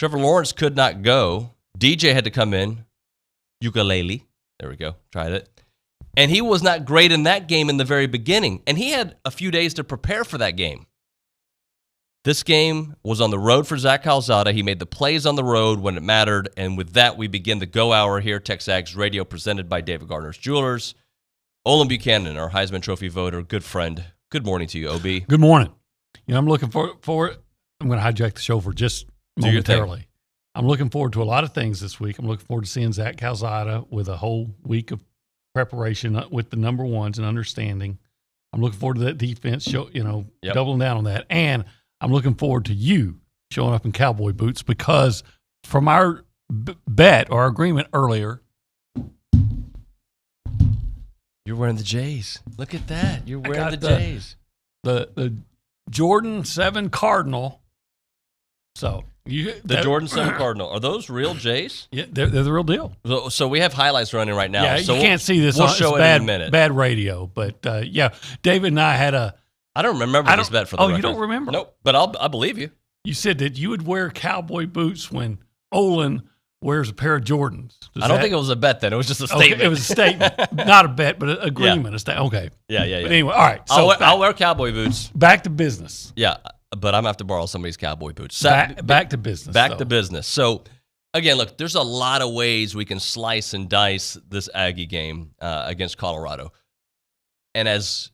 Trevor Lawrence could not go. DJ had to come in. Ukulele. There we go. Tried it. And he was not great in that game in the very beginning. And he had a few days to prepare for that game. This game was on the road for Zach Calzada. He made the plays on the road when it mattered. And with that, we begin the Go Hour here, TexAgs Radio, presented by David Gardner's Jewelers. Olin Buchanan, our Heisman Trophy voter, good friend. Good morning to you, OB. Good morning. I'm looking for it. I'm going to hijack the show for just momentarily. I'm looking forward to a lot of things this week. I'm looking forward to seeing Zach Calzada with a whole week of preparation with the number ones and understanding. I'm looking forward to that defense doubling down on that. And I'm looking forward to you showing up in cowboy boots because from our bet or our agreement earlier. You're wearing the J's. Look at that. You're wearing the J's. The Jordan 7 Cardinal. So Jordan 7 Cardinal. Are those real J's? Yeah, they're the real deal. So we have highlights running right now. Yeah, so you can't see this. We'll show it in a minute. Bad radio. But, David and I had I don't remember this bet for the record. You don't remember? Nope, but I believe you. You said that you would wear cowboy boots when Olin wears a pair of Jordans. I don't think it was a bet then. It was just a statement. Okay, it was a statement. Not a bet, but an agreement. Yeah. Okay. Yeah. But anyway, all right. So I'll wear cowboy boots. Back to business. Yeah. But I'm going to have to borrow somebody's cowboy boots. Back to business. Back to business. So, again, look, there's a lot of ways we can slice and dice this Aggie game against Colorado. And as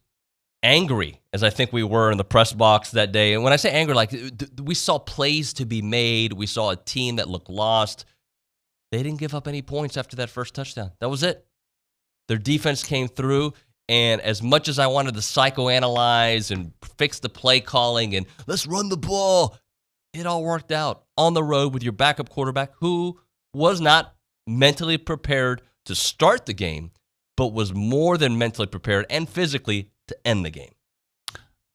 angry as I think we were in the press box that day, and when I say angry, like we saw plays to be made. We saw a team that looked lost. They didn't give up any points after that first touchdown. That was it. Their defense came through. And as much as I wanted to psychoanalyze and fix the play calling and let's run the ball, it all worked out on the road with your backup quarterback who was not mentally prepared to start the game, but was more than mentally prepared and physically to end the game.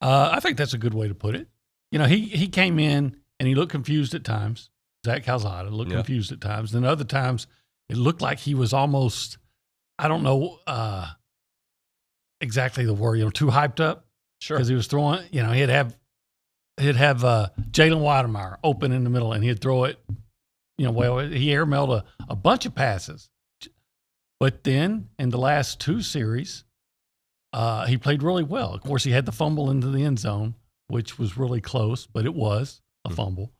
I think that's a good way to put it. He came in and he looked confused at times. Zach Calzada looked confused at times. Then other times it looked like he was almost, I don't know, exactly the word, too hyped up. Sure. Because he was throwing, he'd have Jalen Weidemeyer open in the middle and he'd throw it, he airmailed a bunch of passes. But then in the last two series, he played really well. Of course, he had the fumble into the end zone, which was really close, but it was a fumble.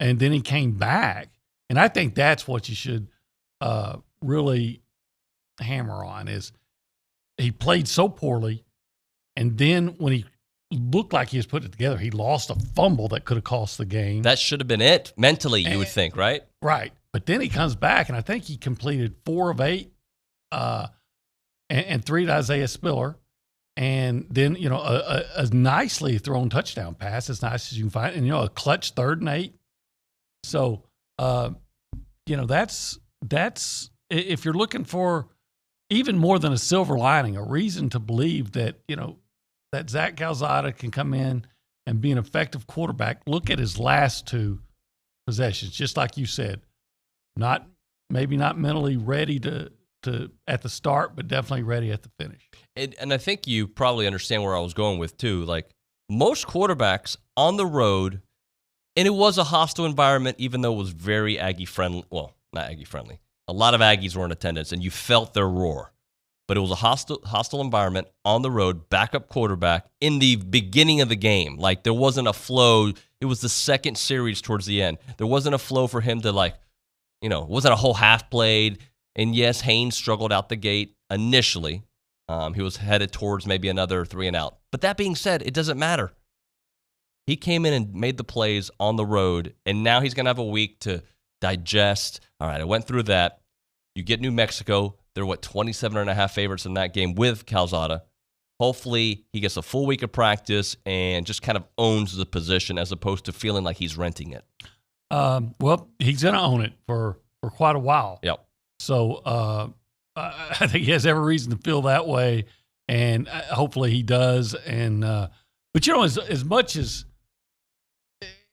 And then he came back. And I think that's what you should really hammer on is he played so poorly, and then when he looked like he was putting it together, he lost a fumble that could have cost the game. That should have been it, mentally, you would think, right? Right. But then he comes back, and I think he completed 4 of 8 and 3 to Isaiah Spiller, and then, a nicely thrown touchdown pass, as nice as you can find, and, a clutch 3rd and 8. So, that's if you're looking for even more than a silver lining, a reason to believe that, that Zach Calzada can come in and be an effective quarterback. Look at his last 2 possessions, just like you said, maybe not mentally ready to at the start, but definitely ready at the finish. And I think you probably understand where I was going with too. Like most quarterbacks on the road, and it was a hostile environment, even though it was very Aggie friendly. Well, not Aggie friendly. A lot of Aggies were in attendance, and you felt their roar. But it was a hostile environment on the road, backup quarterback in the beginning of the game. Like, there wasn't a flow. It was the second series towards the end. There wasn't a flow for him to, it wasn't a whole half played. And, yes, Haynes struggled out the gate initially. He was headed towards maybe another 3 and out. But that being said, it doesn't matter. He came in and made the plays on the road, and now he's going to have a week to digest. All right, I went through that. You get New Mexico. They're 27.5 favorites in that game with Calzada. Hopefully he gets a full week of practice and just kind of owns the position as opposed to feeling like he's renting it. Well, he's going to own it for quite a while. Yep. So I think he has every reason to feel that way, and hopefully he does. And but as much as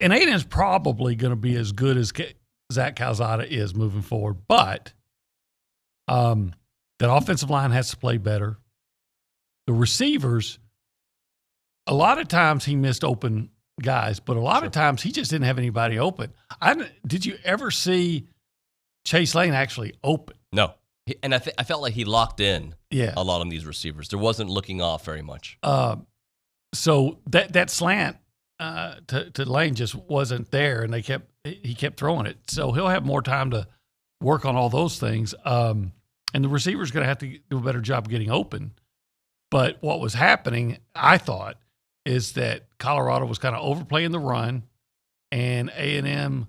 and A&M is probably going to be as good as Zach Calzada is moving forward, but that offensive line has to play better. The receivers, a lot of times he missed open guys, but a lot of times he just didn't have anybody open. Did you ever see Chase Lane actually open? No. And I felt like he locked in a lot on these receivers. There wasn't looking off very much. So that slant to Lane just wasn't there, and he kept throwing it. So he'll have more time to work on all those things. And the receiver's going to have to do a better job getting open. But what was happening, I thought, is that Colorado was kind of overplaying the run, and A&M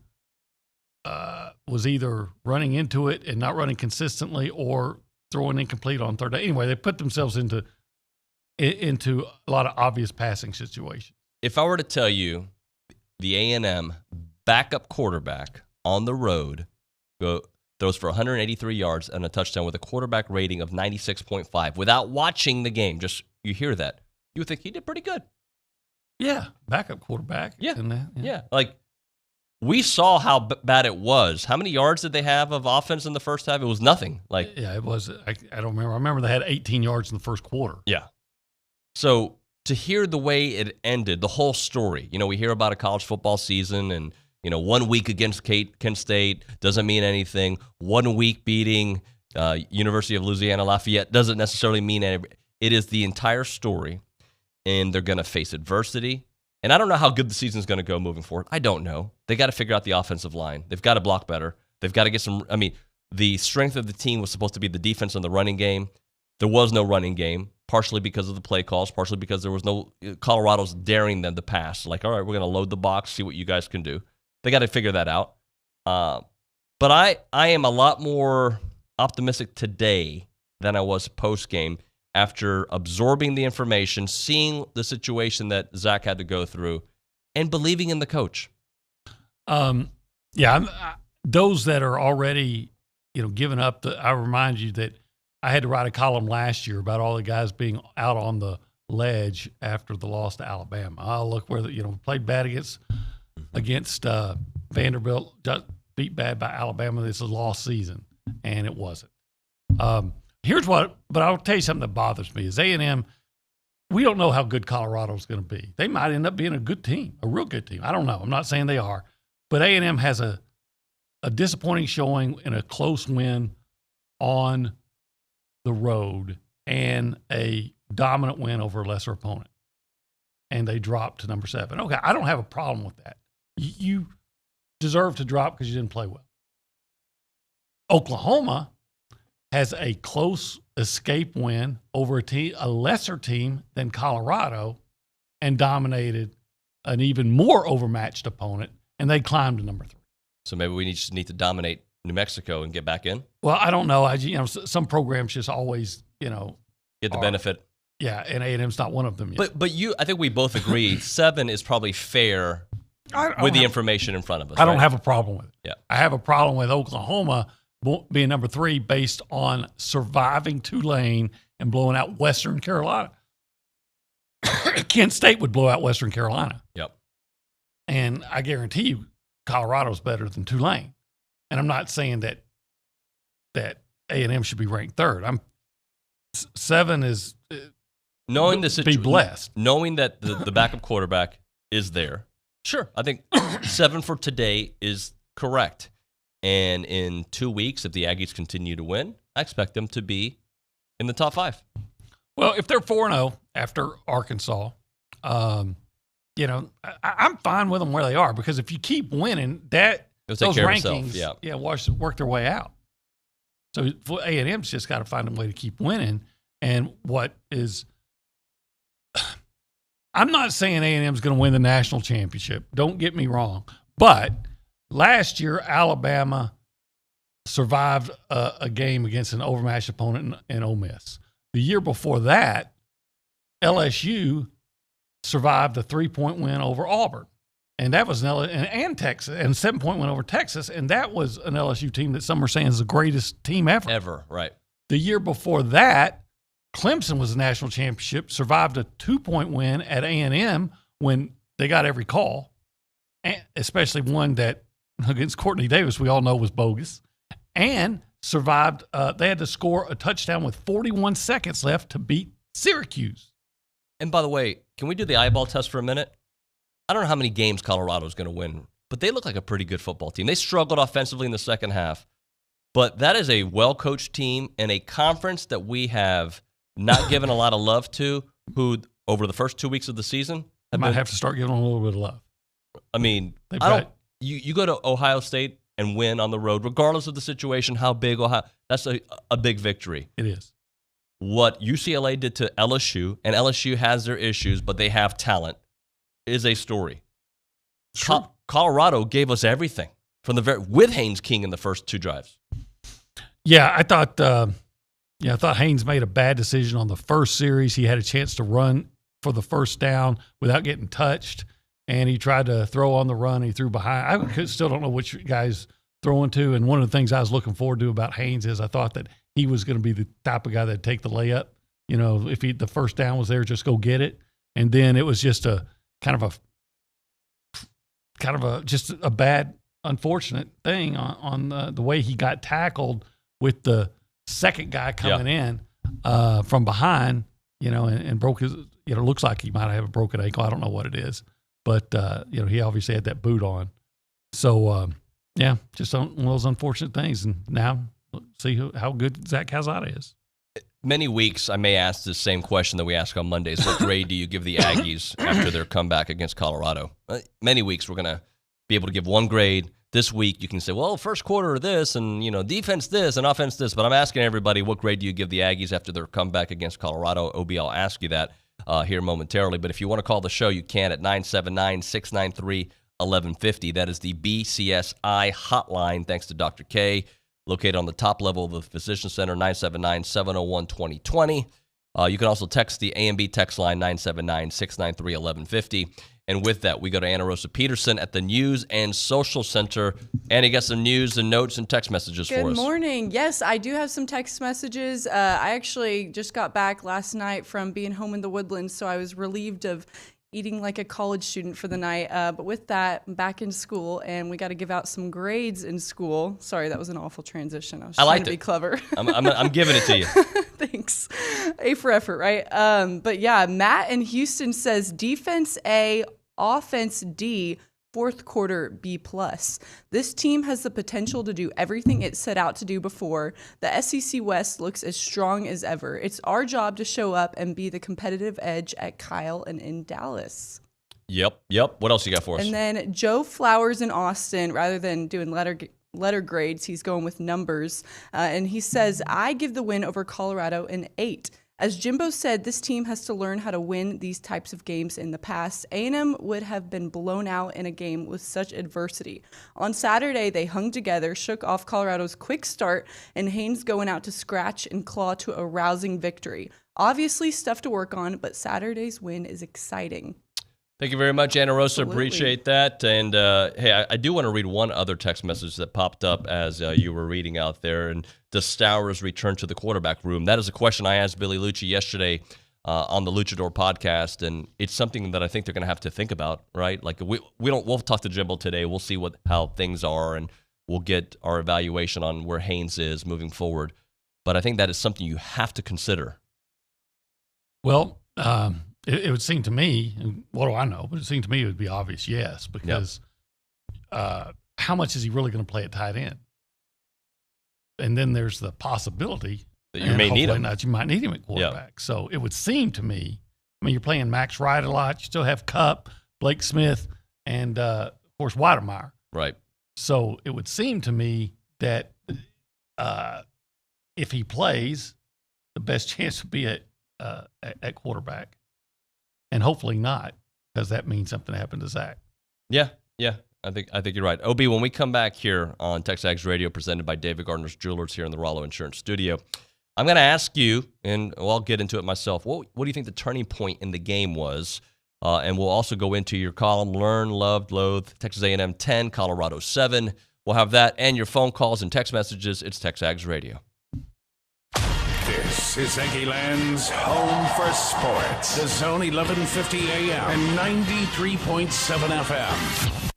was either running into it and not running consistently or throwing incomplete on third down. Anyway, they put themselves into a lot of obvious passing situations. If I were to tell you the A&M backup quarterback on the road throws for 183 yards and a touchdown with a quarterback rating of 96.5 without watching the game, just you hear that, you would think he did pretty good. Yeah, backup quarterback. Yeah. Like, we saw how bad it was. How many yards did they have of offense in the first half? It was nothing. It was. I don't remember. I remember they had 18 yards in the first quarter. Yeah. So to hear the way it ended, the whole story, we hear about a college football season and, 1 week against Kent State doesn't mean anything. 1 week beating University of Louisiana Lafayette doesn't necessarily mean anything. It is the entire story, and they're going to face adversity. And I don't know how good the season's going to go moving forward. I don't know. They got to figure out the offensive line. They've got to block better. They've got to get some. The strength of the team was supposed to be the defense and the running game. There was no running game, partially because of the play calls, partially because there was no Colorado's daring them to pass. Like, all right, we're going to load the box, see what you guys can do. They got to figure that out. But I am a lot more optimistic today than I was post-game after absorbing the information, seeing the situation that Zach had to go through, and believing in the coach. Those that are already, giving up, I remind you that I had to write a column last year about all the guys being out on the ledge after the loss to Alabama. Oh, look where played bad against Vanderbilt, just beat bad by Alabama. This is a lost season, and it wasn't. But I'll tell you something that bothers me is A&M, we don't know how good Colorado's going to be. They might end up being a good team, a real good team. I don't know. I'm not saying they are. But A&M has a disappointing showing in a close win on the road and a dominant win over a lesser opponent. And they dropped to number 7. Okay, I don't have a problem with that. You deserve to drop because you didn't play well. Oklahoma has a close escape win over a lesser team than Colorado and dominated an even more overmatched opponent, and they climbed to number 3. So maybe we just need to dominate New Mexico and get back in? Well, I don't know. Some programs just always, get the benefit. Yeah, and A&M's not one of them yet. But I think we both agree 7 is probably fair with the information in front of us. I don't have a problem with it. Yeah. I have a problem with Oklahoma being number 3 based on surviving Tulane and blowing out Western Carolina. Kent State would blow out Western Carolina. Yep. And I guarantee you Colorado's better than Tulane. And I'm not saying that A&M should be ranked 3rd. 7 is knowing the situation, be blessed. Knowing that the backup quarterback is there. Sure. I think 7 for today is correct. And in 2 weeks, if the Aggies continue to win, I expect them to be in the top 5. Well, if they're 4-0 after Arkansas, I'm fine with them where they are because if you keep winning, those rankings, work their way out. So A&M's just got to find a way to keep winning. And I'm not saying A&M's going to win the national championship. Don't get me wrong, but last year, Alabama survived a game against an overmatched opponent in Ole Miss. The year before that, LSU survived a 3-point win over Auburn. And that was and Texas, and 7-point win over Texas. And that was an LSU team that some are saying is the greatest team ever. Ever, right. The year before that, Clemson was the national championship, survived a 2-point win at A&M when they got every call, especially one that against Courtney Davis we all know was bogus, and survived. They had to score a touchdown with 41 seconds left to beat Syracuse. And by the way, can we do the eyeball test for a minute? I don't know how many games Colorado's going to win, but they look like a pretty good football team. They struggled offensively in the second half, but that is a well-coached team in a conference that we have not given a lot of love to, who over the first 2 weeks of the season might have to start giving them a little bit of love. I mean, you go to Ohio State and win on the road, regardless of the situation, how big Ohio, that's a big victory. It is. What UCLA did to LSU, and LSU has their issues, but they have talent, is a story. Sure. Colorado gave us everything from with Haynes King in the first 2 drives. Yeah, I thought Haynes made a bad decision on the first series. He had a chance to run for the first down without getting touched, and he tried to throw on the run. He threw behind. I still don't know which guy's throwing to, and one of the things I was looking forward to about Haynes is I thought that he was going to be the type of guy that'd take the layup. You know, if the first down was there, just go get it. And then it was just a just a bad, unfortunate thing on the way he got tackled with the second guy coming in from behind, and broke his, looks like he might have a broken ankle. I don't know what it is, but, he obviously had that boot on. So, just one of those unfortunate things. And now see how good Zach Calzada is. Many weeks I may ask the same question that we ask on Mondays. What grade do you give the Aggies after their comeback against Colorado? Many weeks we're going to be able to give one grade. This week you can say, well, first quarter this and, defense this and offense this. But I'm asking everybody, what grade do you give the Aggies after their comeback against Colorado? OB, I'll ask you that here momentarily. But if you want to call the show, you can at 979-693-1150. That is the BCSI hotline, thanks to Dr. K, located on the top level of the Physician Center, 979-701-2020. You can also text the A&B text line, 979-693-1150. And with that, we go to Anna Rosa Peterson at the News and Social Center. Annie, got some news and notes and text messages for us. Good morning. Yes, I do have some text messages. I actually just got back last night from being home in the Woodlands, so I was relieved of eating like a college student for the night. But with that, I'm back in school, and we got to give out some grades in school. Sorry, that was an awful transition. I was trying to be clever. I'm giving it to you. Thanks. A for effort, right? But yeah, Matt in Houston says defense A, offense D, fourth quarter B+. This team has the potential to do everything it set out to do before. The SEC West looks as strong as ever. It's our job to show up and be the competitive edge at Kyle and in Dallas. Yep. What else you got for us? And then Joe Flowers in Austin, rather than doing letter grades, he's going with numbers. And he says, I give the win over Colorado an 8. As Jimbo said, this team has to learn how to win these types of games in the past. A&M would have been blown out in a game with such adversity. On Saturday, they hung together, shook off Colorado's quick start, and Haynes going out to scratch and claw to a rousing victory. Obviously, stuff to work on, but Saturday's win is exciting. Thank you very much, Anna Rosa. Absolutely. Appreciate that. And, hey, I do want to read one other text message that popped up as you were reading out there. And does Stowers return to the quarterback room? That is a question I asked Billy Liucci yesterday on the Luchador podcast, and it's something that I think they're going to have to think about, right? Like we'll talk to Jimbo today. We'll see how things are, and we'll get our evaluation on where Haynes is moving forward. But I think that is something you have to consider. Well, it would seem to me, and what do I know? But it seemed to me it would be obvious, yes, because how much is he really going to play at tight end? And then there's the possibility that you may need him. You might need him at quarterback. Yep. So it would seem to me, you're playing Max Wright a lot. You still have Kupp, Blake Smith, and of course Weidemeyer. Right. So it would seem to me that if he plays, the best chance would be at quarterback. And hopefully not, because that means something happened to Zach. Yeah. I think you're right. OB, when we come back here on TexAgs Radio, presented by David Gardner's Jewelers here in the Rollo Insurance Studio, I'm going to ask you, and I'll get into it myself, what do you think the turning point in the game was? And we'll also go into your column, Learn, Loved, Loathed, Texas A&M 10, Colorado 7. We'll have that and your phone calls and text messages. It's TexAgs Radio. This is Aggieland's home for sports. The Zone 1150 AM and 93.7 FM.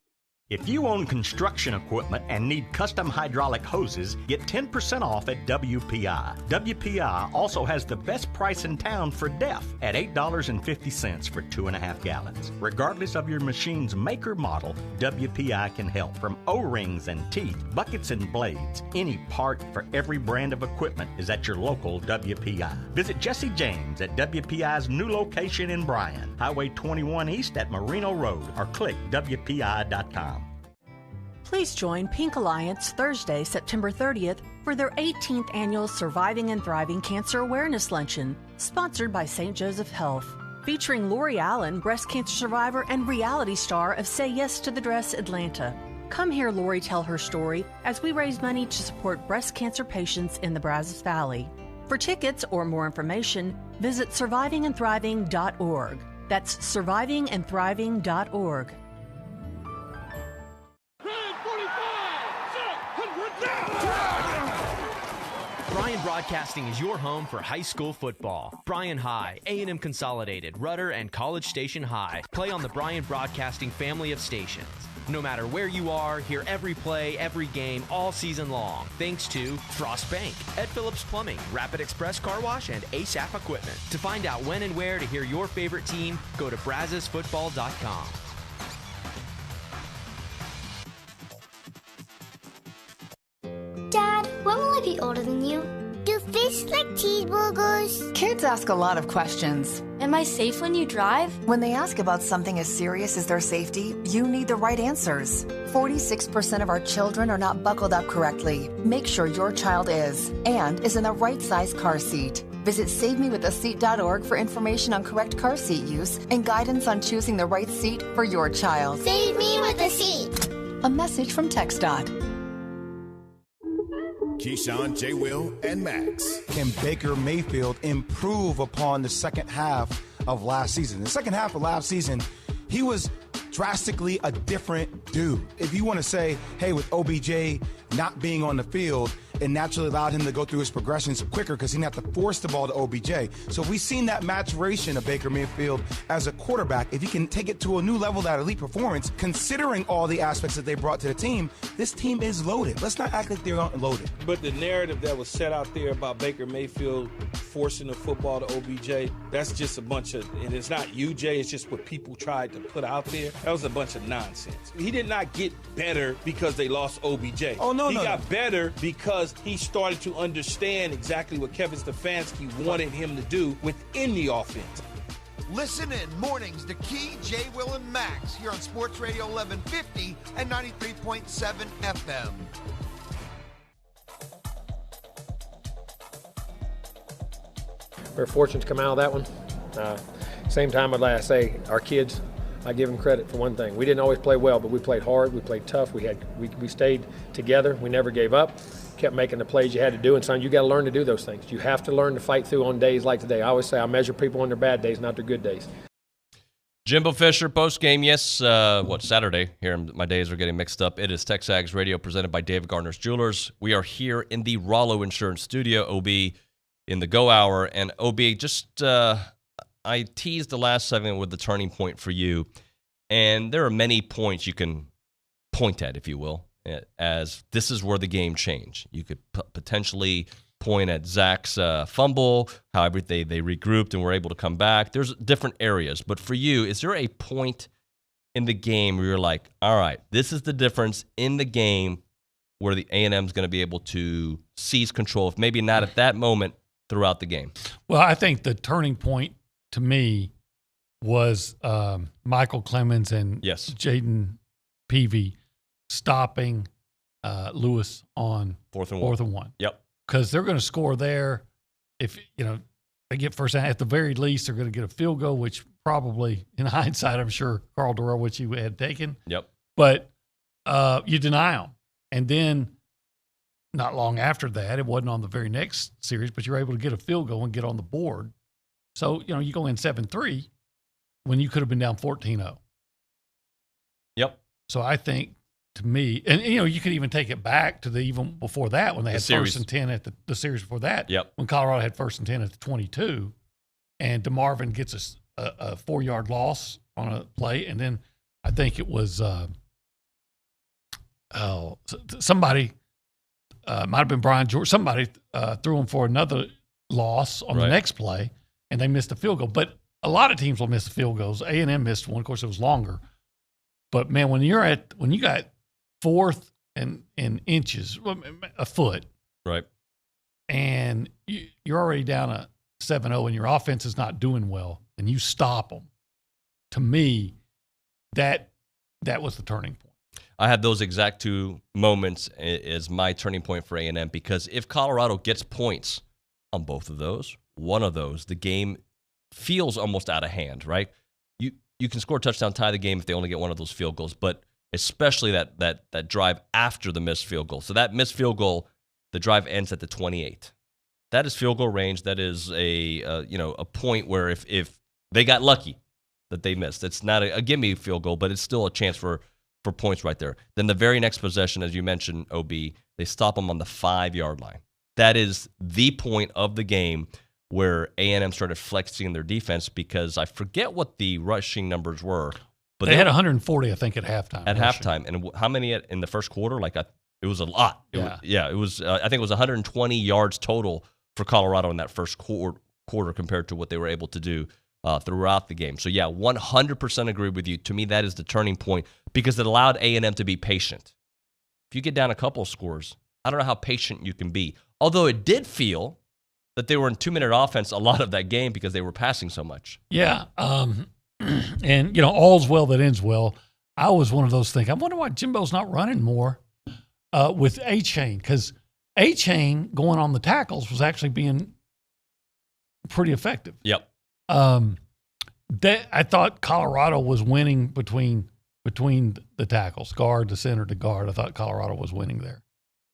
If you own construction equipment and need custom hydraulic hoses, get 10% off at WPI. WPI also has the best price in town for DEF at $8.50 for 2.5 gallons. Regardless of your machine's make or model, WPI can help. From O-rings and teeth, buckets and blades, any part for every brand of equipment is at your local WPI. Visit Jesse James at WPI's new location in Bryan, Highway 21 East at Marino Road, or click WPI.com. Please join Pink Alliance Thursday, September 30th for their 18th annual Surviving and Thriving Cancer Awareness Luncheon, sponsored by St. Joseph Health. Featuring Lori Allen, breast cancer survivor and reality star of Say Yes to the Dress Atlanta. Come hear Lori tell her story as we raise money to support breast cancer patients in the Brazos Valley. For tickets or more information, visit survivingandthriving.org. That's survivingandthriving.org. Bryan Broadcasting is your home for high school football. Bryan High, A&M Consolidated, Rudder, and College Station High play on the Bryan Broadcasting family of stations. No matter where you are, hear every play, every game, all season long, thanks to Frost Bank, Ed Phillips Plumbing, Rapid Express Car Wash, and ASAP Equipment. To find out when and where to hear your favorite team, go to brazosfootball.com. Dad, when will I be older than you? Do fish like cheeseburgers? Kids ask a lot of questions. Am I safe when you drive? When they ask about something as serious as their safety, you need the right answers. 46% of our children are not buckled up correctly. Make sure your child is and is in the right size car seat. Visit SaveMeWithASeat.org for information on correct car seat use and guidance on choosing the right seat for your child. Save me with a seat. A message from TxDOT. Keyshawn, J. Will, and Max. Can Baker Mayfield improve upon the second half of last season? The second half of last season, he was drastically a different dude. If you want to say, hey, with OBJ not being on the field, it naturally allowed him to go through his progressions quicker because he didn't have to force the ball to OBJ. So we've seen that maturation of Baker Mayfield as a quarterback. If he can take it to a new level, that elite performance, considering all the aspects that they brought to the team, this team is loaded. Let's not act like they're not loaded. But the narrative that was set out there about Baker Mayfield forcing the football to OBJ, that's just a bunch of, and it's not UJ, it's just what people tried to put out there. That was a bunch of nonsense. He did not get better because they lost OBJ. Oh, no, he got better because he started to understand exactly what Kevin Stefanski wanted him to do within the offense. Listen in mornings to Key, J. Will, and Max here on Sports Radio 1150 and 93.7 FM. We're fortunate to come out of that one. Same time, I'd say our kids, I give them credit for one thing. We didn't always play well, but we played hard, we played tough, we stayed together, we never gave up, kept making the plays you had to do, and son, you got to learn to do those things. You have to learn to fight through on days like today. I always say I measure people on their bad days, not their good days. Jimbo Fisher post-game, yes, Saturday. Here, my days are getting mixed up. It is TexAgs Radio presented by David Gardner's Jewelers. We are here in the Rollo Insurance Studio, OB, in the Go Hour. And OB, just I teased the last segment with the turning point for you. And there are many points you can point at, if you will, as this is where the game changed. You could potentially point at Zach's fumble, how they regrouped and were able to come back. There's different areas. But for you, is there a point in the game where you're like, all right, this is the difference in the game where the A&M is going to be able to seize control, if maybe not at that moment, throughout the game? Well, I think the turning point to me was Michael Clemens and Jaden Peavy stopping Lewis on fourth and one. Yep. Because they're going to score there. If they get first down, at the very least, they're going to get a field goal, which probably, in hindsight, I'm sure Carl Durrell, which he had taken. Yep. But you deny them, and then not long after that, it wasn't on the very next series, but you're able to get a field goal and get on the board. So you go in 7-3 when you could have been down 14-0. Yep. So I think, to me, and you could even take it back to even before that when they had first and 10 at the series before that. Yep. When Colorado had first and 10 at the 22, and DeMarvin gets a 4-yard loss on a play, and then I think it was somebody might have been Brian George. Somebody threw him for another loss on the next play, and they missed a field goal. But a lot of teams will miss the field goals. A&M missed one. Of course, it was longer. But man, when you got 4th and inches, a foot, right, and you're already down a 7-0, and your offense is not doing well, and you stop them. To me, that was the turning point. I had those exact 2 moments as my turning point for A&M, because if Colorado gets points on both of those, one of those, the game feels almost out of hand, right? You can score a touchdown, tie the game if they only get one of those field goals, but especially that drive after the missed field goal. So that missed field goal, the drive ends at the 28. That is field goal range. That is a point where if they got lucky that they missed, it's not a gimme field goal, but it's still a chance for points right there. Then the very next possession, as you mentioned, OB, they stop them on the 5-yard line. That is the point of the game where A&M started flexing their defense, because I forget what the rushing numbers were. But they had 140, I think, at halftime. At halftime. And how many in the first quarter? It was a lot. It was I think it was 120 yards total for Colorado in that first quarter compared to what they were able to do throughout the game. So, 100% agree with you. To me, that is the turning point, because it allowed A&M to be patient. If you get down a couple of scores, I don't know how patient you can be. Although it did feel that they were in 2-minute offense a lot of that game because they were passing so much. Yeah. And, all's well that ends well. I was one of those things. I wonder why Jimbo's not running more with A-Chain, because A-Chain going on the tackles was actually being pretty effective. Yep. I thought Colorado was winning between the tackles, guard to center to guard. I thought Colorado was winning there.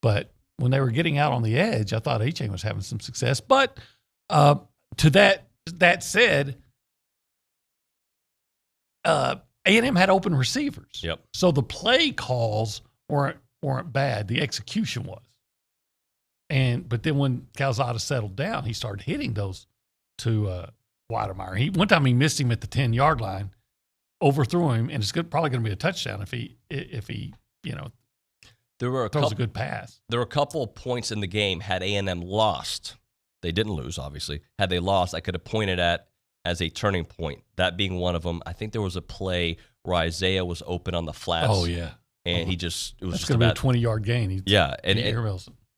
But when they were getting out on the edge, I thought A-Chain was having some success. But to that said, A&M had open receivers. Yep. So the play calls weren't bad. The execution was. But then when Calzada settled down, he started hitting those to Weidemeyer. One time he missed him at the 10-yard line, overthrew him, and it's probably going to be a touchdown if he throws a good pass. There were a couple of points in the game. Had A&M lost, they didn't lose, obviously. Had they lost, I could have pointed at as a turning point. That being one of them. I think there was a play where Isaiah was open on the flats. Oh yeah, and it was that's just going to be a 20-yard gain.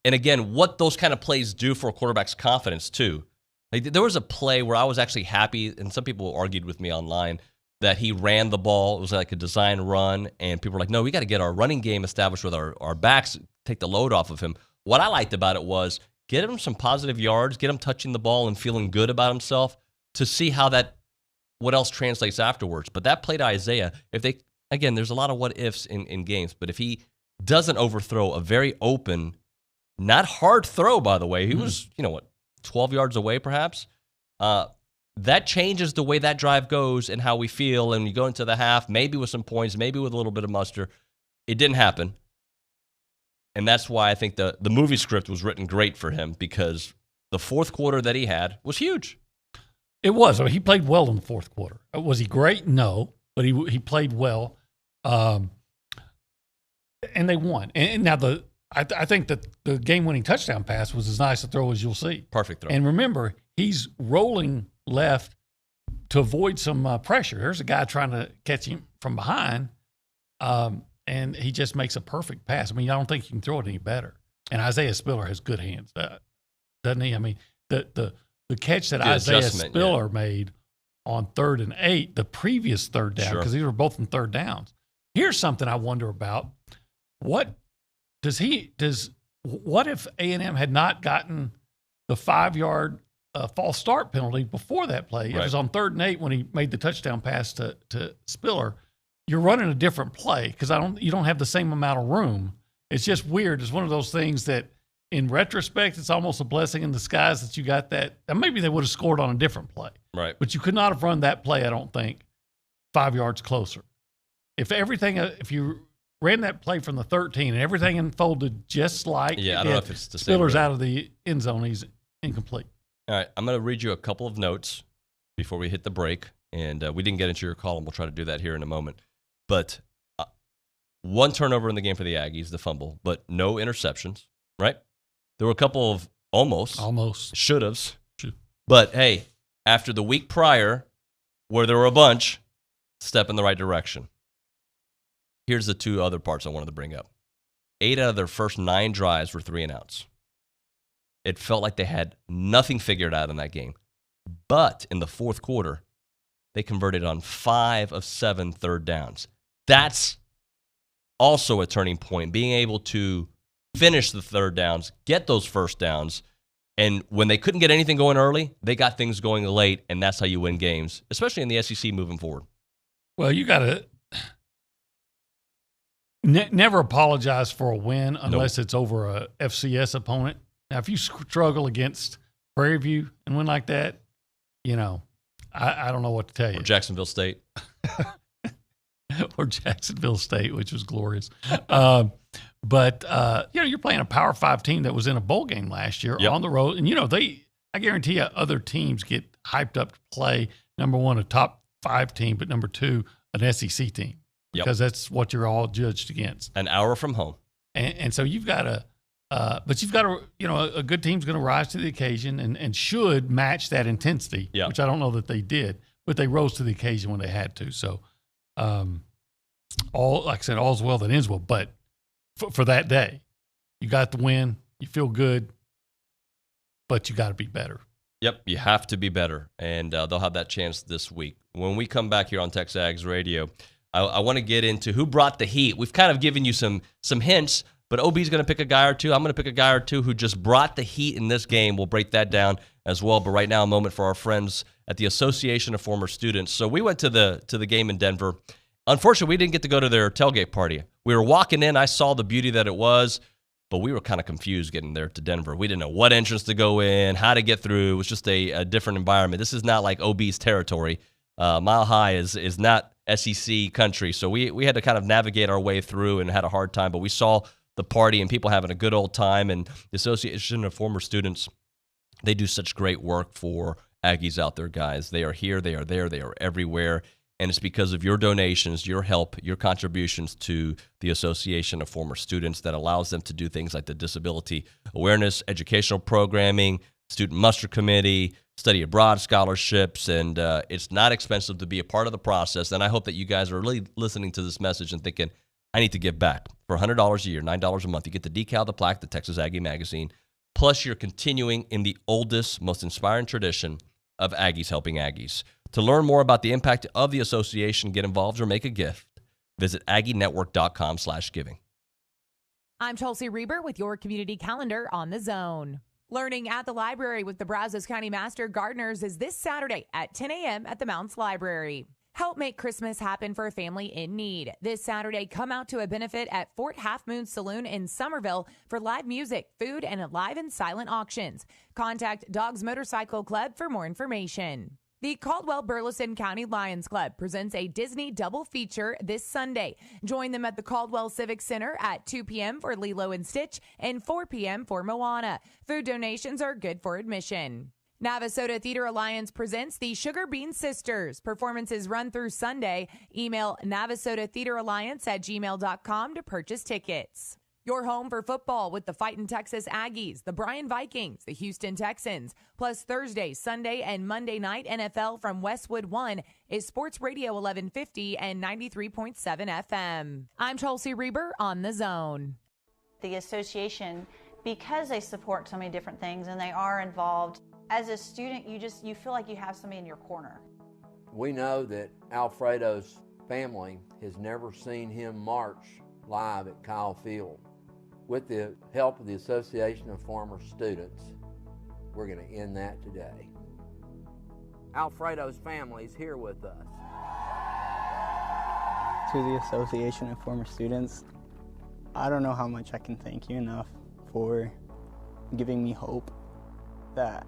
And again, what those kind of plays do for a quarterback's confidence too. Like, there was a play where I was actually happy, and some people argued with me online that he ran the ball. It was like a design run, and people were like, no, we got to get our running game established with our backs, take the load off of him. What I liked about it was get him some positive yards, get him touching the ball and feeling good about himself to see what else translates afterwards. But that play to Isaiah, there's a lot of what ifs in games, but if he doesn't overthrow a very open, not hard throw, by the way, he was, 12 yards away perhaps, that changes the way that drive goes and how we feel, and you go into the half, maybe with some points, maybe with a little bit of muster. It didn't happen. And that's why I think the movie script was written great for him, because the fourth quarter that he had was huge. It was. I mean, he played well in the fourth quarter. Was he great? No, but he played well. And they won. And now I think that the game-winning touchdown pass was as nice a throw as you'll see. Perfect throw. And remember, he's rolling left to avoid some pressure. There's a guy trying to catch him from behind, and he just makes a perfect pass. I mean, I don't think you can throw it any better. And Isaiah Spiller has good hands, doesn't he? I mean, the catch that Isaiah Spiller made on 3rd and 8, the previous third down, because these were both in third downs. Here's something I wonder about. What if A&M had not gotten the 5-yard false start penalty before that play? Right. It was on 3rd and 8 when he made the touchdown pass to Spiller. You're running a different play because you don't have the same amount of room. It's just weird. It's one of those things that, in retrospect, it's almost a blessing in disguise that you got that. And maybe they would have scored on a different play. Right. But you could not have run that play, I don't think, 5 yards closer. If you ran that play from the 13 and everything unfolded just like I don't know if it's the same. Spiller's out of the end zone, he's incomplete. All right, I'm going to read you a couple of notes before we hit the break. And we didn't get into your column. We'll try to do that here in a moment. But 1 turnover in the game for the Aggies, the fumble, but no interceptions, right? There were a couple of almost should-haves. But, hey, after the week prior, where there were a bunch, step in the right direction. Here's the 2 other parts I wanted to bring up. 8 out of their first 9 drives were 3-and-outs. It felt like they had nothing figured out in that game. But in the fourth quarter, they converted on 5 of 7 third downs. That's also a turning point, being able to finish the third downs, get those first downs, and when they couldn't get anything going early, they got things going late, and that's how you win games, especially in the SEC moving forward. Well, you got to never apologize for a win unless it's over a FCS opponent. Now, if you struggle against Prairie View and win like that, I don't know what to tell you. Or Jacksonville State. Or Jacksonville State, which was glorious. But you're playing a Power 5 team that was in a bowl game last year on the road. And, I guarantee you other teams get hyped up to play, number 1, a top 5 team, but number 2, an SEC team. Because that's what you're all judged against. An hour from home. And so you've got to, a good team's going to rise to the occasion and should match that intensity, which I don't know that they did, but they rose to the occasion when they had to. So, like I said, all's well that ends well. But for that day, you got the win, you feel good, but you got to be better. Yep, you have to be better, and they'll have that chance this week. When we come back here on TexAgs Radio, I want to get into who brought the heat. We've kind of given you some hints, but OB's going to pick a guy or two. I'm going to pick a guy or two who just brought the heat in this game. We'll break that down as well. But right now, a moment for our friends at the Association of Former Students. So we went to the game in Denver. Unfortunately, we didn't get to go to their tailgate party. We were walking in. I saw the beauty that it was, but we were kind of confused getting there to Denver. We didn't know what entrance to go in, how to get through. It was just a different environment. This is not like OB's territory. Mile High is not SEC country, so we had to kind of navigate our way through and had a hard time, but we saw the party and people having a good old time, and the Association of Former Students, they do such great work for Aggies out there, guys. They are here, they are there, they are everywhere, and it's because of your donations, your help, your contributions to the Association of Former Students that allows them to do things like the disability awareness, educational programming, student muster committee, study abroad scholarships, and it's not expensive to be a part of the process. And I hope that you guys are really listening to this message and thinking, I need to give back. For $100 a year, $9 a month, you get the decal, the plaque, the Texas Aggie magazine, plus you're continuing in the oldest, most inspiring tradition of Aggies helping Aggies. To learn more about the impact of the association, get involved, or make a gift, visit aggienetwork.com/giving. I'm Chelsea Reber with your community calendar on The Zone. Learning at the library with the Brazos County Master Gardeners is this Saturday at 10 a.m. at the Mounts Library. Help make Christmas happen for a family in need. This Saturday, come out to a benefit at Fort Half Moon Saloon in Somerville for live music, food, and live and silent auctions. Contact Dogs Motorcycle Club for more information. The Caldwell-Burleson County Lions Club presents a Disney double feature this Sunday. Join them at the Caldwell Civic Center at 2 p.m. for Lilo and Stitch and 4 p.m. for Moana. Food donations are good for admission. Navasota Theater Alliance presents the Sugar Bean Sisters. Performances run through Sunday. Email navasotatheateralliance@gmail.com to purchase tickets. Your home for football with the Fightin' Texas Aggies, the Bryan Vikings, the Houston Texans, plus Thursday, Sunday, and Monday night NFL from Westwood One is Sports Radio 1150 and 93.7 FM. I'm Chelsea Reber on The Zone. The association, because they support so many different things and they are involved, as a student, you feel like you have somebody in your corner. We know that Alfredo's family has never seen him march live at Kyle Field. With the help of the Association of Former Students, we're going to end that today. Alfredo's family is here with us. To the Association of Former Students, I don't know how much I can thank you enough for giving me hope that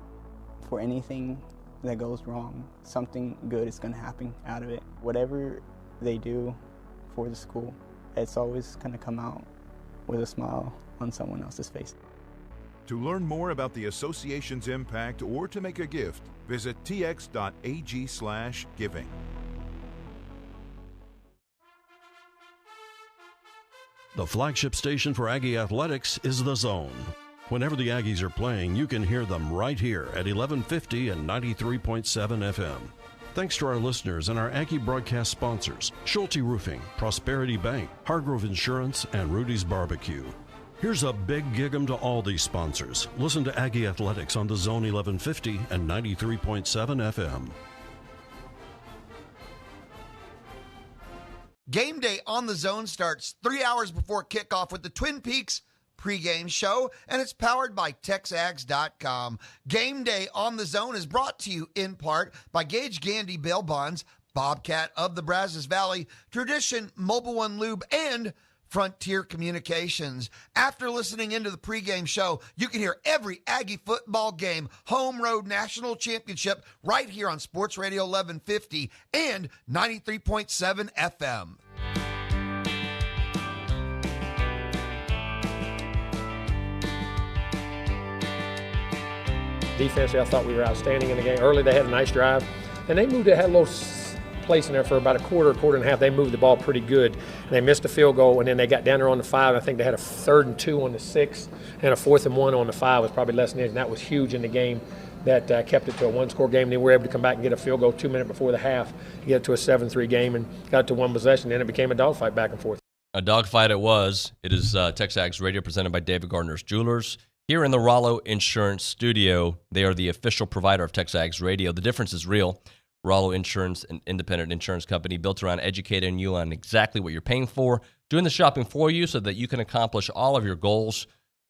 for anything that goes wrong, something good is going to happen out of it. Whatever they do for the school, it's always going to come out with a smile on someone else's face. To learn more about the association's impact or to make a gift, visit tx.ag/giving. The flagship station for Aggie Athletics is The Zone. Whenever the Aggies are playing, you can hear them right here at 1150 and 93.7 FM. Thanks to our listeners and our Aggie broadcast sponsors, Schulte Roofing, Prosperity Bank, Hargrove Insurance, and Rudy's Barbecue. Here's a big gig-em to all these sponsors. Listen to Aggie Athletics on The Zone 1150 and 93.7 FM. Game day on The Zone starts 3 hours before kickoff with the Twin Peaks pregame show, and it's powered by TexAgs.com. Game day on The Zone is brought to you in part by Gage Gandy Bail Bonds, Bobcat of the Brazos Valley, Tradition Mobile One Lube, and Frontier Communications. After listening into the pregame show, you can hear every Aggie football game, home road national championship, right here on Sports Radio 1150 and 93.7 FM. Defensively, I thought we were outstanding in the game. Early, they had a nice drive, and they moved. They had a little place in there for about a quarter and a half. They moved the ball pretty good. And they missed a field goal, and then they got down there on the 5. I think they had a 3rd and 2 on the 6, and a 4th and 1 on the 5 was probably less than it, and that was huge in the game. That kept it to a one-score game. They were able to come back and get a field goal 2 minutes before the half, get it to a 7-3 game, and got it to one possession. Then it became a dogfight back and forth. A dogfight it was. It is TexAgs Radio presented by David Gardner's Jewelers. Here in the Rollo Insurance Studio, they are the official provider of TexAgs Radio. The difference is real. Rollo Insurance, an independent insurance company built around educating you on exactly what you're paying for, doing the shopping for you so that you can accomplish all of your goals.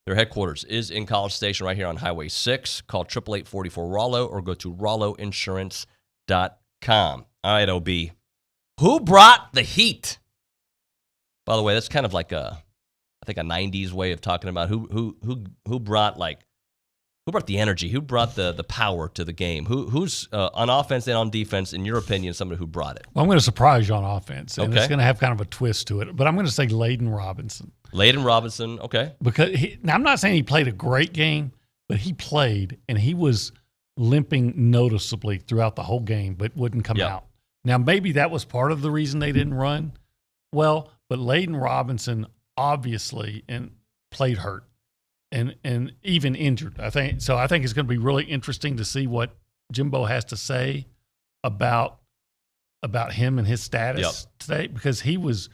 Their headquarters is in College Station right here on Highway 6. Call 888-44-ROLLO or go to rolloinsurance.com. All right, OB. Who brought the heat? By the way, that's kind of like a 90s way of talking about who brought the energy, who brought the power to the game, who's on offense and on defense, in your opinion, somebody who brought it. Well, I'm going to surprise you on offense, and it's going to have kind of a twist to it. But I'm going to say Layden Robinson. Layden Robinson, okay. Because now I'm not saying he played a great game, but he played, and he was limping noticeably throughout the whole game, but wouldn't come out. Now, maybe that was part of the reason they didn't run well, but Layden Robinson obviously played hurt and even injured. I think it's going to be really interesting to see what Jimbo has to say about him and his status today, because he was.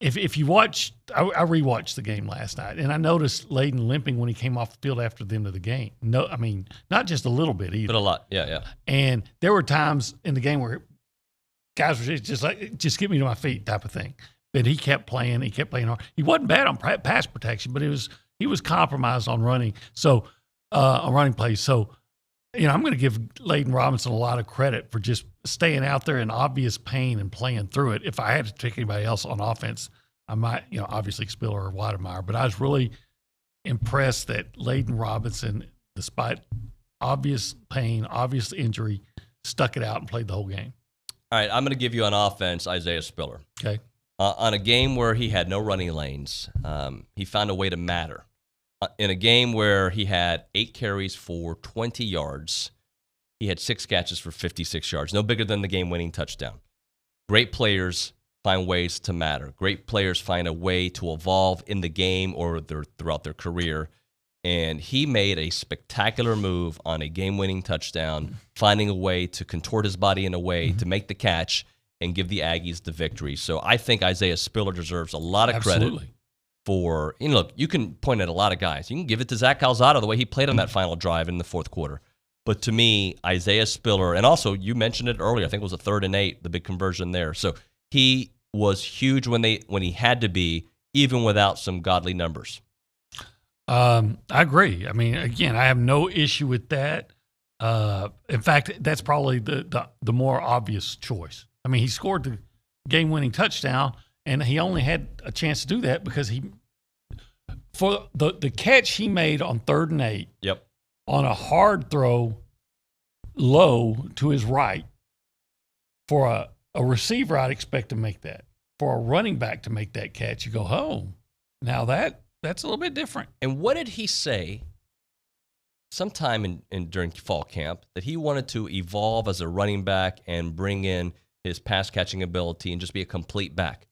If you watch, I rewatched the game last night, and I noticed Layden limping when he came off the field after the end of the game. No, I mean not just a little bit either, but a lot. Yeah. And there were times in the game where guys were just like, just get me to my feet type of thing. But he kept playing. He kept playing hard. He wasn't bad on pass protection, but he was compromised on running. So on running plays. So I'm going to give Layden Robinson a lot of credit for just staying out there in obvious pain and playing through it. If I had to pick anybody else on offense, I might, obviously Spiller or Wademeyer. But I was really impressed that Layden Robinson, despite obvious pain, obvious injury, stuck it out and played the whole game. All right, I'm going to give you on offense Isaiah Spiller. Okay. On a game where he had no running lanes, he found a way to matter. In a game where he had 8 carries for 20 yards, he had 6 catches for 56 yards, no bigger than the game-winning touchdown. Great players find ways to matter. Great players find a way to evolve in the game or throughout their career. And he made a spectacular move on a game-winning touchdown, finding a way to contort his body in a way to make the catch and give the Aggies the victory. So I think Isaiah Spiller deserves a lot of credit for, look, you can point at a lot of guys. You can give it to Zach Calzada, the way he played on that final drive in the fourth quarter. But to me, Isaiah Spiller, and also you mentioned it earlier, I think it was a 3rd and 8, the big conversion there. So he was huge when he had to be, even without some godly numbers. I agree. I mean, again, I have no issue with that. In fact, that's probably the more obvious choice. I mean, he scored the game-winning touchdown, and he only had a chance to do that because for the catch he made on 3rd and 8. Yep. On a hard throw, low to his right, for a receiver, I'd expect to make that. For a running back to make that catch, you go, oh, now that's a little bit different. And what did he say sometime during fall camp, that he wanted to evolve as a running back and bring in his pass catching ability and just be a complete back?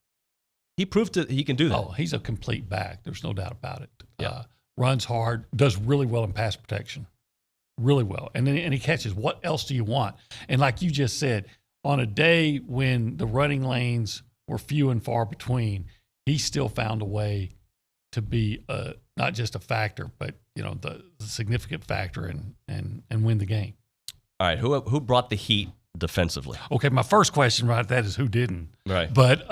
He proved that he can do that. Oh, he's a complete back. There's no doubt about it. Yeah. Runs hard, does really well in pass protection, really well. And then he catches. What else do you want? And like you just said, on a day when the running lanes were few and far between, he still found a way to be not just a factor, but the significant factor and win the game. All right, who brought the heat defensively? Okay, my first question right that is who didn't. Right. But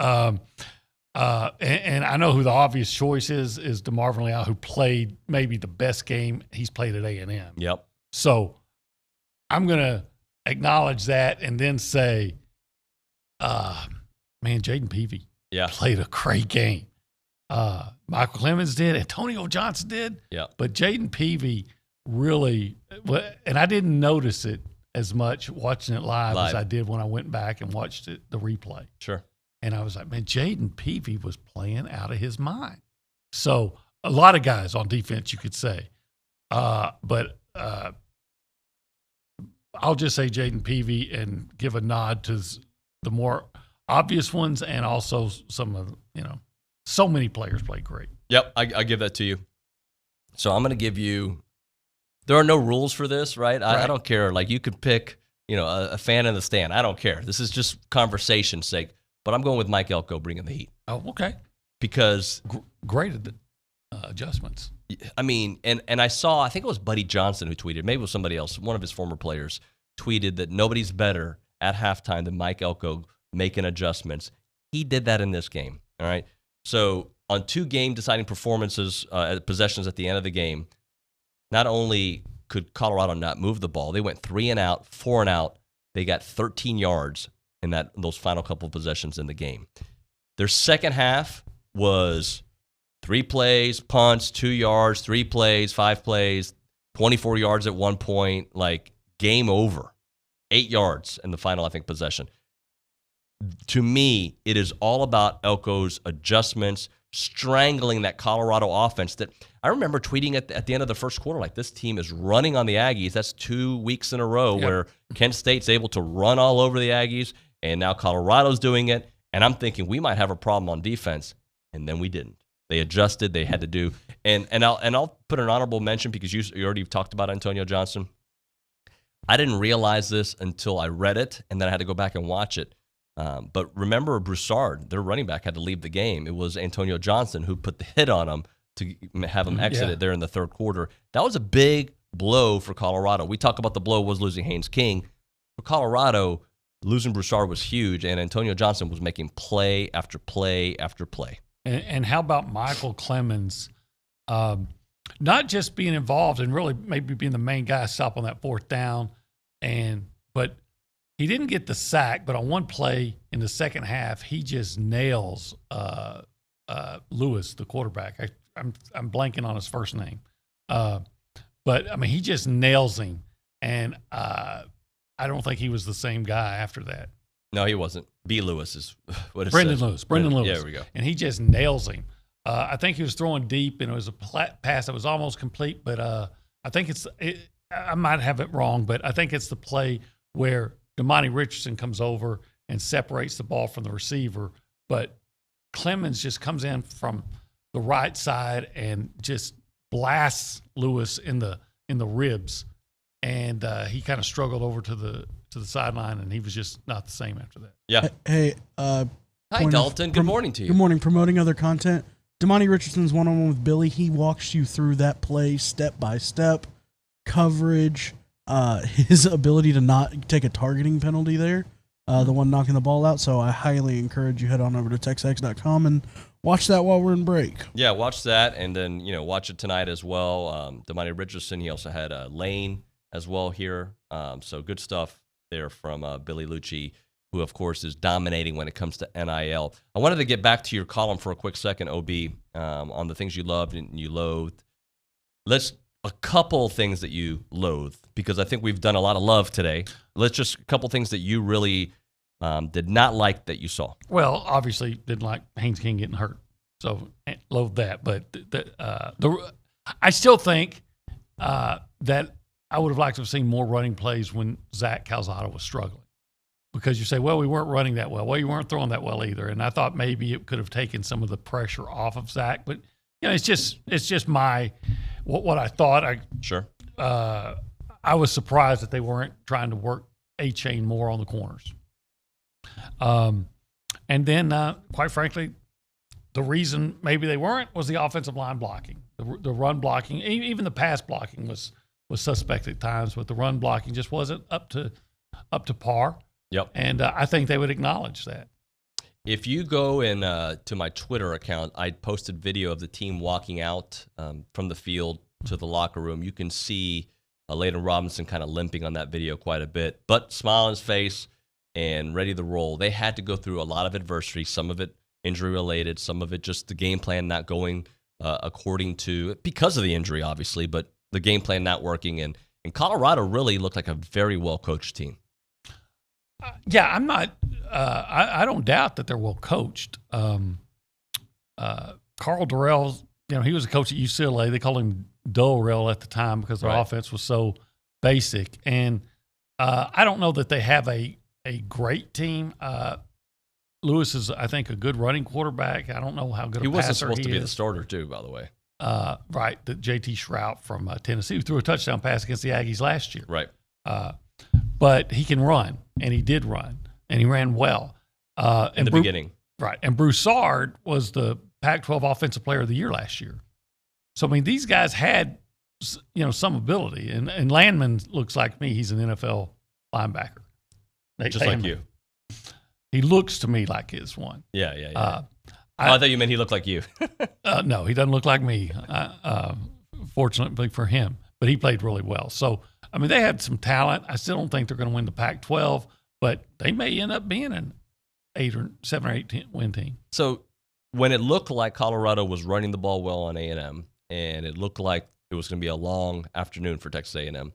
and I know who the obvious choice is DeMarvin Leal, who played maybe the best game he's played at A&M. Yep. So I'm going to acknowledge that and then say, Jaden Peavy played a great game. Michael Clemens did. Antonio Johnson did. Yeah. But Jaden Peavy really – and I didn't notice it as much watching it live as I did when I went back and watched the replay. Sure. And I was like, man, Jaden Peavy was playing out of his mind. So a lot of guys on defense, you could say. But I'll just say Jaden Peavy and give a nod to the more obvious ones and also some of, so many players played great. Yep, I give that to you. So I'm going to give you – there are no rules for this, right? I don't care. Like you could pick, a fan in the stand. I don't care. This is just conversation's sake. But I'm going with Mike Elko bringing the heat. Oh, okay. Because great adjustments. I mean, and I saw, I think it was Buddy Johnson who tweeted, maybe it was somebody else, one of his former players, tweeted that nobody's better at halftime than Mike Elko making adjustments. He did that in this game, all right? So on 2 game-deciding performances, possessions at the end of the game, not only could Colorado not move the ball, they went 3 and out, 4 and out. They got 13 yards in those final couple of possessions in the game. Their second half was 3 plays, punts, 2 yards, 3 plays, 5 plays, 24 yards at one point, like game over. 8 yards in the final, I think, possession. To me, it is all about Elko's adjustments, strangling that Colorado offense that I remember tweeting at the end of the first quarter, like this team is running on the Aggies. That's 2 weeks in a row where Kent State's able to run all over the Aggies, and now Colorado's doing it. And I'm thinking we might have a problem on defense, and then we didn't. They adjusted. They had to do. And I'll put an honorable mention because you already talked about Antonio Johnson. I didn't realize this until I read it, and then I had to go back and watch it. But remember, Broussard, their running back, had to leave the game. It was Antonio Johnson who put the hit on him to have him exit it there in the third quarter. That was a big blow for Colorado. We talk about the blow was losing Haynes King. For Colorado, losing Broussard was huge, and Antonio Johnson was making play after play after play. And how about Michael Clemens not just being involved and really maybe being the main guy stop on that 4th down, but he didn't get the sack, but on one play in the second half, he just nails Lewis, the quarterback. I'm blanking on his first name. But, I mean, he just nails him, and I don't think he was the same guy after that. No, he wasn't. B. Lewis is what it Brendan says. Lewis. Brendan Lewis. Yeah, there we go. And he just nails him. I think he was throwing deep, and it was a pass that was almost complete, but I think I might have it wrong, but I think it's the play where Damani Richardson comes over and separates the ball from the receiver, but Clemens just comes in from the right side and just blasts Lewis in the ribs, and he kind of struggled over to the sideline, and he was just not the same after that. Yeah. Hey, hi Dalton. Good morning to you. Good morning. Promoting other content. Damani Richardson's one-on-one with Billy. He walks you through that play step by step, coverage, his ability to not take a targeting penalty there, the one knocking the ball out. So I highly encourage you head on over to TexAgs.com and watch that while we're in break. Yeah, watch that, and then watch it tonight as well. Damani Richardson. He also had Lane as well here. So good stuff there from Billy Liucci, who, of course, is dominating when it comes to NIL. I wanted to get back to your column for a quick second, OB, on the things you loved and you loathed. A couple things that you loathe, because I think we've done a lot of love today. Let's just a couple things that you really did not like that you saw. Well, obviously didn't like Haynes King getting hurt, so loathe that. But I still think that I would have liked to have seen more running plays when Zach Calzada was struggling. because you say, well, we weren't running that well. Well, you weren't throwing that well either. And I thought maybe it could have taken some of the pressure off of Zach. But, it's just my what I thought. Sure. I was surprised that they weren't trying to work A-chain more on the corners. And then, quite frankly, the reason maybe they weren't was the offensive line blocking. The run blocking, even the pass blocking was suspect at times, but the run blocking just wasn't up to par. Yep. And I think they would acknowledge that. If you go in to my Twitter account, I posted video of the team walking out from the field to the locker room. You can see Layden Robinson kind of limping on that video quite a bit, but smile on his face and ready to roll. They had to go through a lot of adversity, some of it injury-related, some of it just the game plan not going according to, because of the injury, obviously, but the game plan not working. And Colorado really looked like a very well-coached team. Yeah, I'm not I don't doubt that they're well coached. Carl Durrell, he was a coach at UCLA. They called him Durrell at the time because their offense was so basic. And I don't know that they have a great team. Lewis is, I think, a good running quarterback. I don't know how good a passer he is. He wasn't supposed to be the starter, too, by the way. Right, the J.T. Shrout from Tennessee, who threw a touchdown pass against the Aggies last year. Right. But he can run, and he did run, and he ran well. In the beginning. Right, and Broussard was the Pac-12 Offensive Player of the Year last year. So, I mean, these guys had, some ability, and Landman looks like me. He's an NFL linebacker. Just like you. He looks to me like he's one. Yeah. I thought you meant he looked like you. No, he doesn't look like me, fortunately for him. But he played really well. So, I mean, they had some talent. I still don't think they're going to win the Pac-12, but they may end up being an 7 or 8 win team. So, when it looked like Colorado was running the ball well on A&M, and it looked like it was going to be a long afternoon for Texas A&M,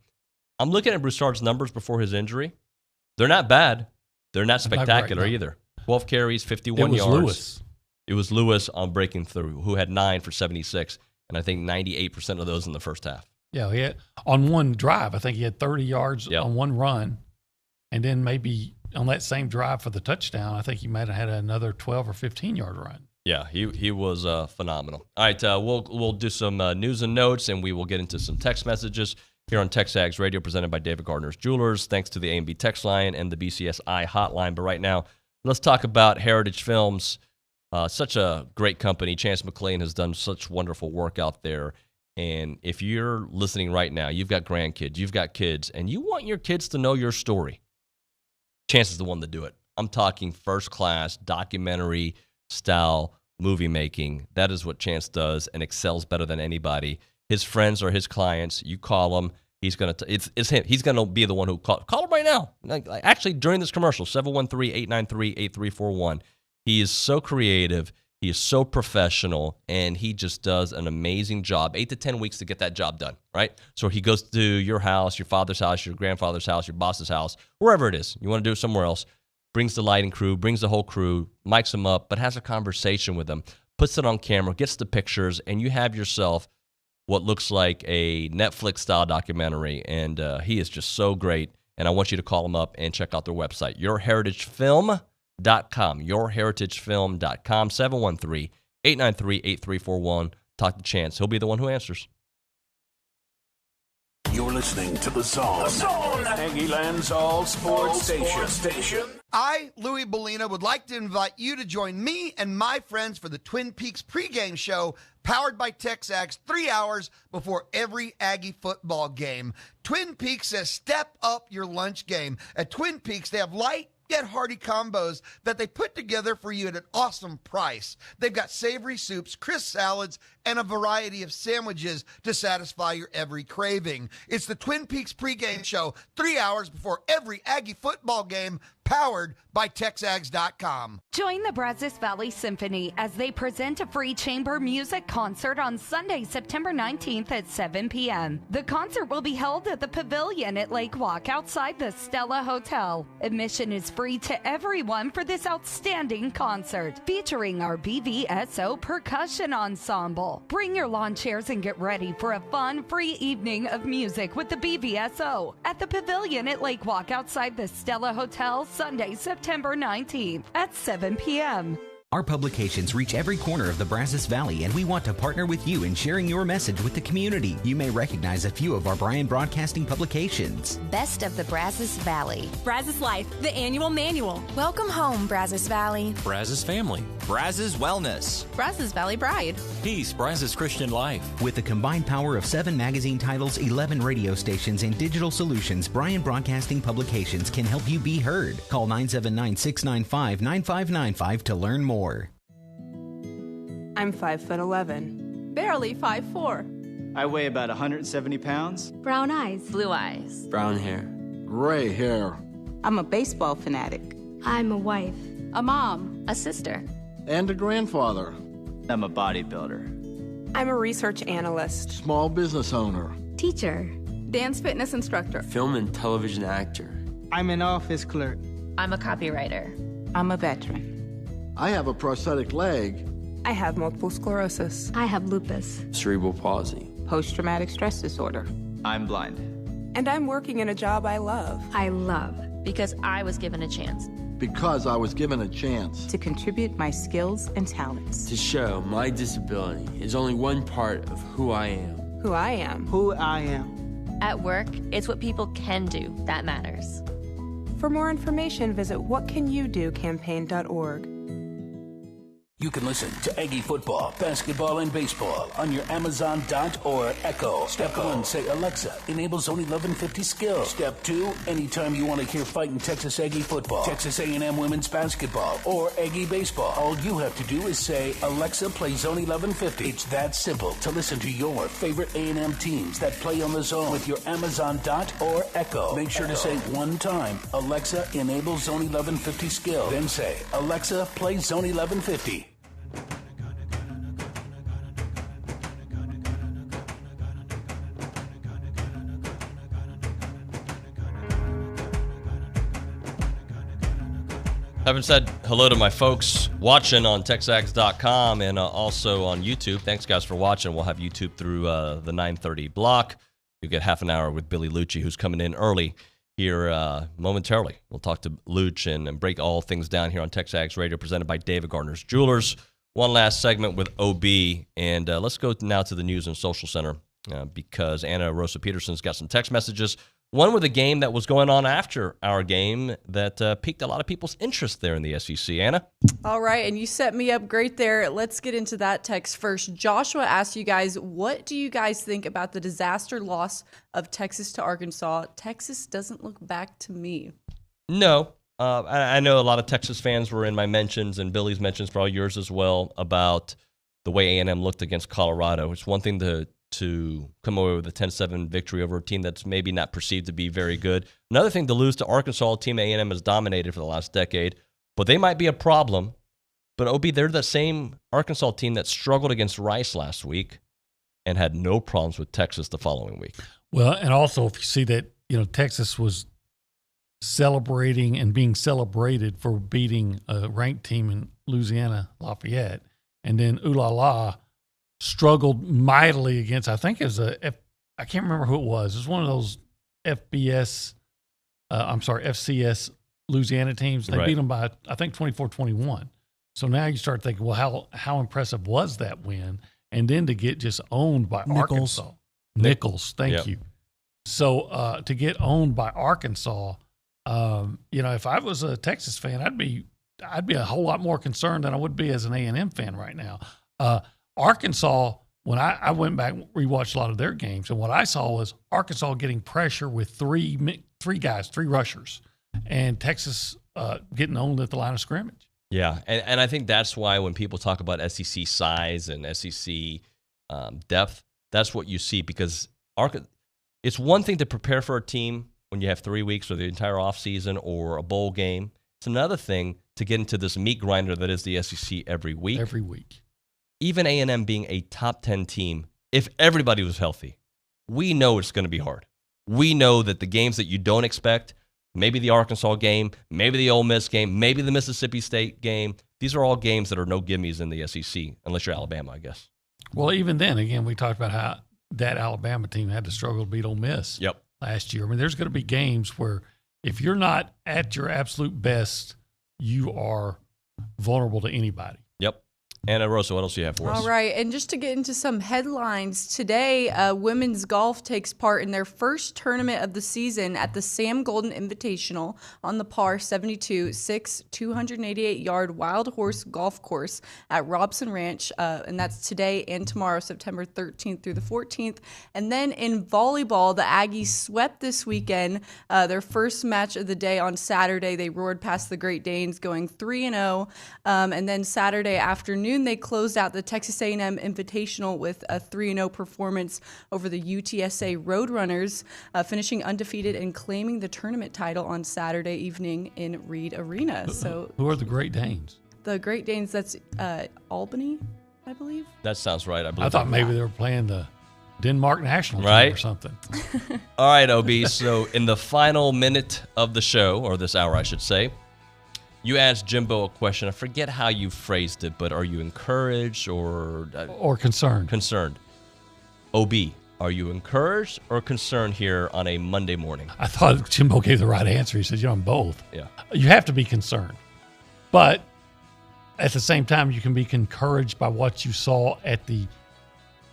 I'm looking at Broussard's numbers before his injury. They're not bad. They're not spectacular either. 12 carries, 51 yards. It was Lewis on breaking through, who had 9 for 76, and I think 98% of those in the first half. Yeah, he had, on one drive, I think he had 30 yards on one run, and then maybe on that same drive for the touchdown, I think he might have had another 12 or 15-yard run. Yeah, he was phenomenal. All right, we'll do some news and notes, and we will get into some text messages here on TexAgs Radio, presented by David Gardner's Jewelers. Thanks to the A&B text line and the BCSI hotline. But right now, let's talk about Heritage Films. Such a great company. Chance McClain has done such wonderful work out there. And if you're listening right now, you've got grandkids, you've got kids, and you want your kids to know your story, Chance is the one to do it. I'm talking first-class documentary-style movie making. That is what Chance does and excels better than anybody. His friends are his clients. You call him. He's going to it's him. He's going to be the one who call him right now. Actually, during this commercial, 713-893-8341. He is so creative. He is so professional, and he just does an amazing job. 8 to 10 weeks to get that job done, right? So he goes to your house, your father's house, your grandfather's house, your boss's house, wherever it is. You want to do it somewhere else. Brings the lighting crew, brings the whole crew, mics them up, but has a conversation with them, puts it on camera, gets the pictures, and you have yourself what looks like a Netflix-style documentary. And he is just so great, and I want you to call him up and check out their website, yourheritagefilm.com. yourheritagefilm.com, 713-893-8341. Talk to Chance. He'll be the one who answers. You're listening to The Zone. Aggie Land's All Sports Station. I, Louis Bellina, would like to invite you to join me and my friends for the Twin Peaks pregame show powered by TexAgs 3 hours before every Aggie football game. Twin Peaks says step up your lunch game. At Twin Peaks, they have light yet hearty combos that they put together for you at an awesome price. They've got savory soups, crisp salads, and a variety of sandwiches to satisfy your every craving. It's the Twin Peaks pregame show 3 hours before every Aggie football game, powered by TexAgs.com. Join the Brazos Valley Symphony as they present a free chamber music concert on Sunday, September 19th at 7 p.m. The concert will be held at the Pavilion at Lake Walk outside the Stella Hotel. Admission is free to everyone for this outstanding concert, featuring our BVSO Percussion Ensemble. Bring your lawn chairs and get ready for a fun, free evening of music with the BVSO at the Pavilion at Lake Walk outside the Stella Hotel, Sunday, September 19th at 7 p.m. Our publications reach every corner of the Brazos Valley, and we want to partner with you in sharing your message with the community. You may recognize a few of our Bryan Broadcasting publications. Best of the Brazos Valley. Brazos Life, the annual manual. Welcome home, Brazos Valley. Brazos Family. Brazos Wellness. Brazos Valley Bride. Peace, Brazos Christian Life. With the combined power of 7 magazine titles, 11 radio stations, and digital solutions, Bryan Broadcasting publications can help you be heard. Call 979-695-9595 to learn more. I'm 5'11", barely 5'4". I weigh about 170 pounds. Brown eyes. Blue eyes. Brown hair. Gray hair. I'm a baseball fanatic. I'm a wife. A mom. A sister. And a grandfather. I'm a bodybuilder. I'm a research analyst. Small business owner. Teacher. Dance fitness instructor. Film and television actor. I'm an office clerk. I'm a copywriter. I'm a veteran. I have a prosthetic leg. I have multiple sclerosis. I have lupus. Cerebral palsy. Post-traumatic stress disorder. I'm blind. And I'm working in a job I love. I love because I was given a chance. Because I was given a chance. To contribute my skills and talents. To show my disability is only one part of who I am. Who I am. Who I am. At work, it's what people can do that matters. For more information, visit whatcanyoudocampaign.org. You can listen to Aggie football, basketball, and baseball on your Amazon Dot or Echo. Step 1, say, Alexa, enable Zone 1150 skill. Step 2, anytime you want to hear fighting Texas Aggie football, Texas A&M women's basketball, or Aggie baseball, all you have to do is say, Alexa, play Zone 1150. It's that simple to listen to your favorite A&M teams that play on the Zone with your Amazon Dot or Echo. Make sure to say one time, Alexa, enable Zone 1150 skill. Then say, Alexa, play Zone 1150. Haven't said hello to my folks watching on TexAgs.com and also on YouTube. Thanks, guys, for watching. We'll have YouTube through the 9:30 block. You'll get half an hour with Billy Liucci, who's coming in early here momentarily. We'll talk to Luch and break all things down here on TexAgs Radio, presented by David Gardner's Jewelers. One last segment with OB, and let's go now to the News and Social Center because Anna Rosa Peterson's got some text messages. One with a game that was going on after our game that piqued a lot of people's interest there in the SEC. Anna? All right, and you set me up great there. Let's get into that text first. Joshua asked you guys, what do you guys think about the disaster loss of Texas to Arkansas? Texas doesn't look back to me. No. I know a lot of Texas fans were in my mentions and Billy's mentions, probably yours as well, about the way A&M looked against Colorado. It's one thing to come away with a 10-7 victory over a team that's maybe not perceived to be very good. Another thing to lose to Arkansas, a team A&M has dominated for the last decade, but they might be a problem. But, OB, they're the same Arkansas team that struggled against Rice last week and had no problems with Texas the following week. Well, and also if you see that, Texas was celebrating and being celebrated for beating a ranked team in Louisiana, Lafayette, and then Ulala struggled mightily against, I think it was I can't remember who it was. It was one of those FCS Louisiana teams. They beat them by, I think, 24-21. So now you start thinking, well, how impressive was that win? And then to get just owned by Arkansas. Nichols, thank you. So to get owned by Arkansas, if I was a Texas fan, I'd be a whole lot more concerned than I would be as an A&M fan right now. Arkansas, when I went back and rewatched a lot of their games, and what I saw was Arkansas getting pressure with three rushers, and Texas getting owned at the line of scrimmage. Yeah, and I think that's why when people talk about SEC size and SEC depth, that's what you see, because it's one thing to prepare for a team when you have 3 weeks or the entire offseason or a bowl game. It's another thing to get into this meat grinder that is the SEC every week. Every week. Even A&M being a top 10 team, if everybody was healthy, we know it's going to be hard. We know that the games that you don't expect, maybe the Arkansas game, maybe the Ole Miss game, maybe the Mississippi State game, these are all games that are no gimmies in the SEC, unless you're Alabama, I guess. Well, even then, again, we talked about how that Alabama team had to struggle to beat Ole Miss last year. I mean, there's going to be games where if you're not at your absolute best, you are vulnerable to anybody. Yep. Anna Rosa, what else do you have for us? All right, and just to get into some headlines, today women's golf takes part in their first tournament of the season at the Sam Golden Invitational on the par 72 288-yard Wild Horse Golf Course at Robson Ranch, and that's today and tomorrow, September 13th through the 14th. And then in volleyball, the Aggies swept this weekend. Their first match of the day on Saturday, they roared past the Great Danes, going 3-0, and then Saturday afternoon, they closed out the Texas A&M Invitational with a 3-0 performance over the UTSA Roadrunners, finishing undefeated and claiming the tournament title on Saturday evening in Reed Arena. So, who are the Great Danes? The Great Danes, that's Albany, I believe. That sounds right. I believe. I thought maybe they were playing the Denmark national team right? or something. All right, OB. So in the final minute of the show, or this hour, I should say, you asked Jimbo a question. I forget how you phrased it, but are you encouraged or concerned? Concerned. OB, are you encouraged or concerned here on a Monday morning? I thought Jimbo gave the right answer. He said, I'm both. Yeah. You have to be concerned. But at the same time, you can be encouraged by what you saw at the,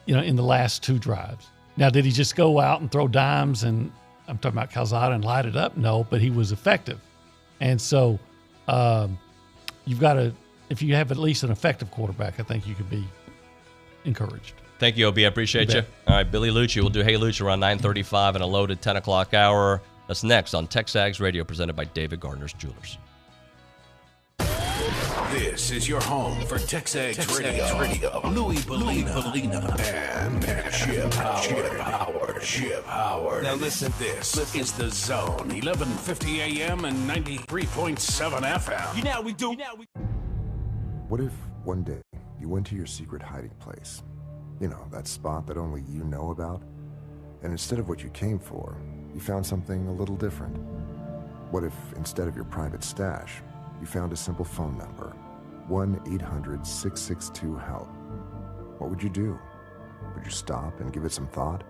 in the last two drives. Now, did he just go out and throw dimes and I'm talking about Calzada and light it up? No, but he was effective. And so, you've got to, if you have at least an effective quarterback, I think you could be encouraged. Thank you, OB. I appreciate you. All right, Billy Liucci. We'll do Hey Liucci around 9:35 and a loaded 10 o'clock hour. That's next on TexAgs Radio, presented by David Gardner's Jewelers. This is your home for TexAgs Radio. Louis Bellina and Chip Howard. Now listen, this is The Zone, 1150 AM and 93.7 FM. What if one day you went to your secret hiding place? You know, that spot that only you know about? And instead of what you came for, you found something a little different? What if instead of your private stash, you found a simple phone number, 1-800-662-HELP? What would you do? Would you stop and give it some thought?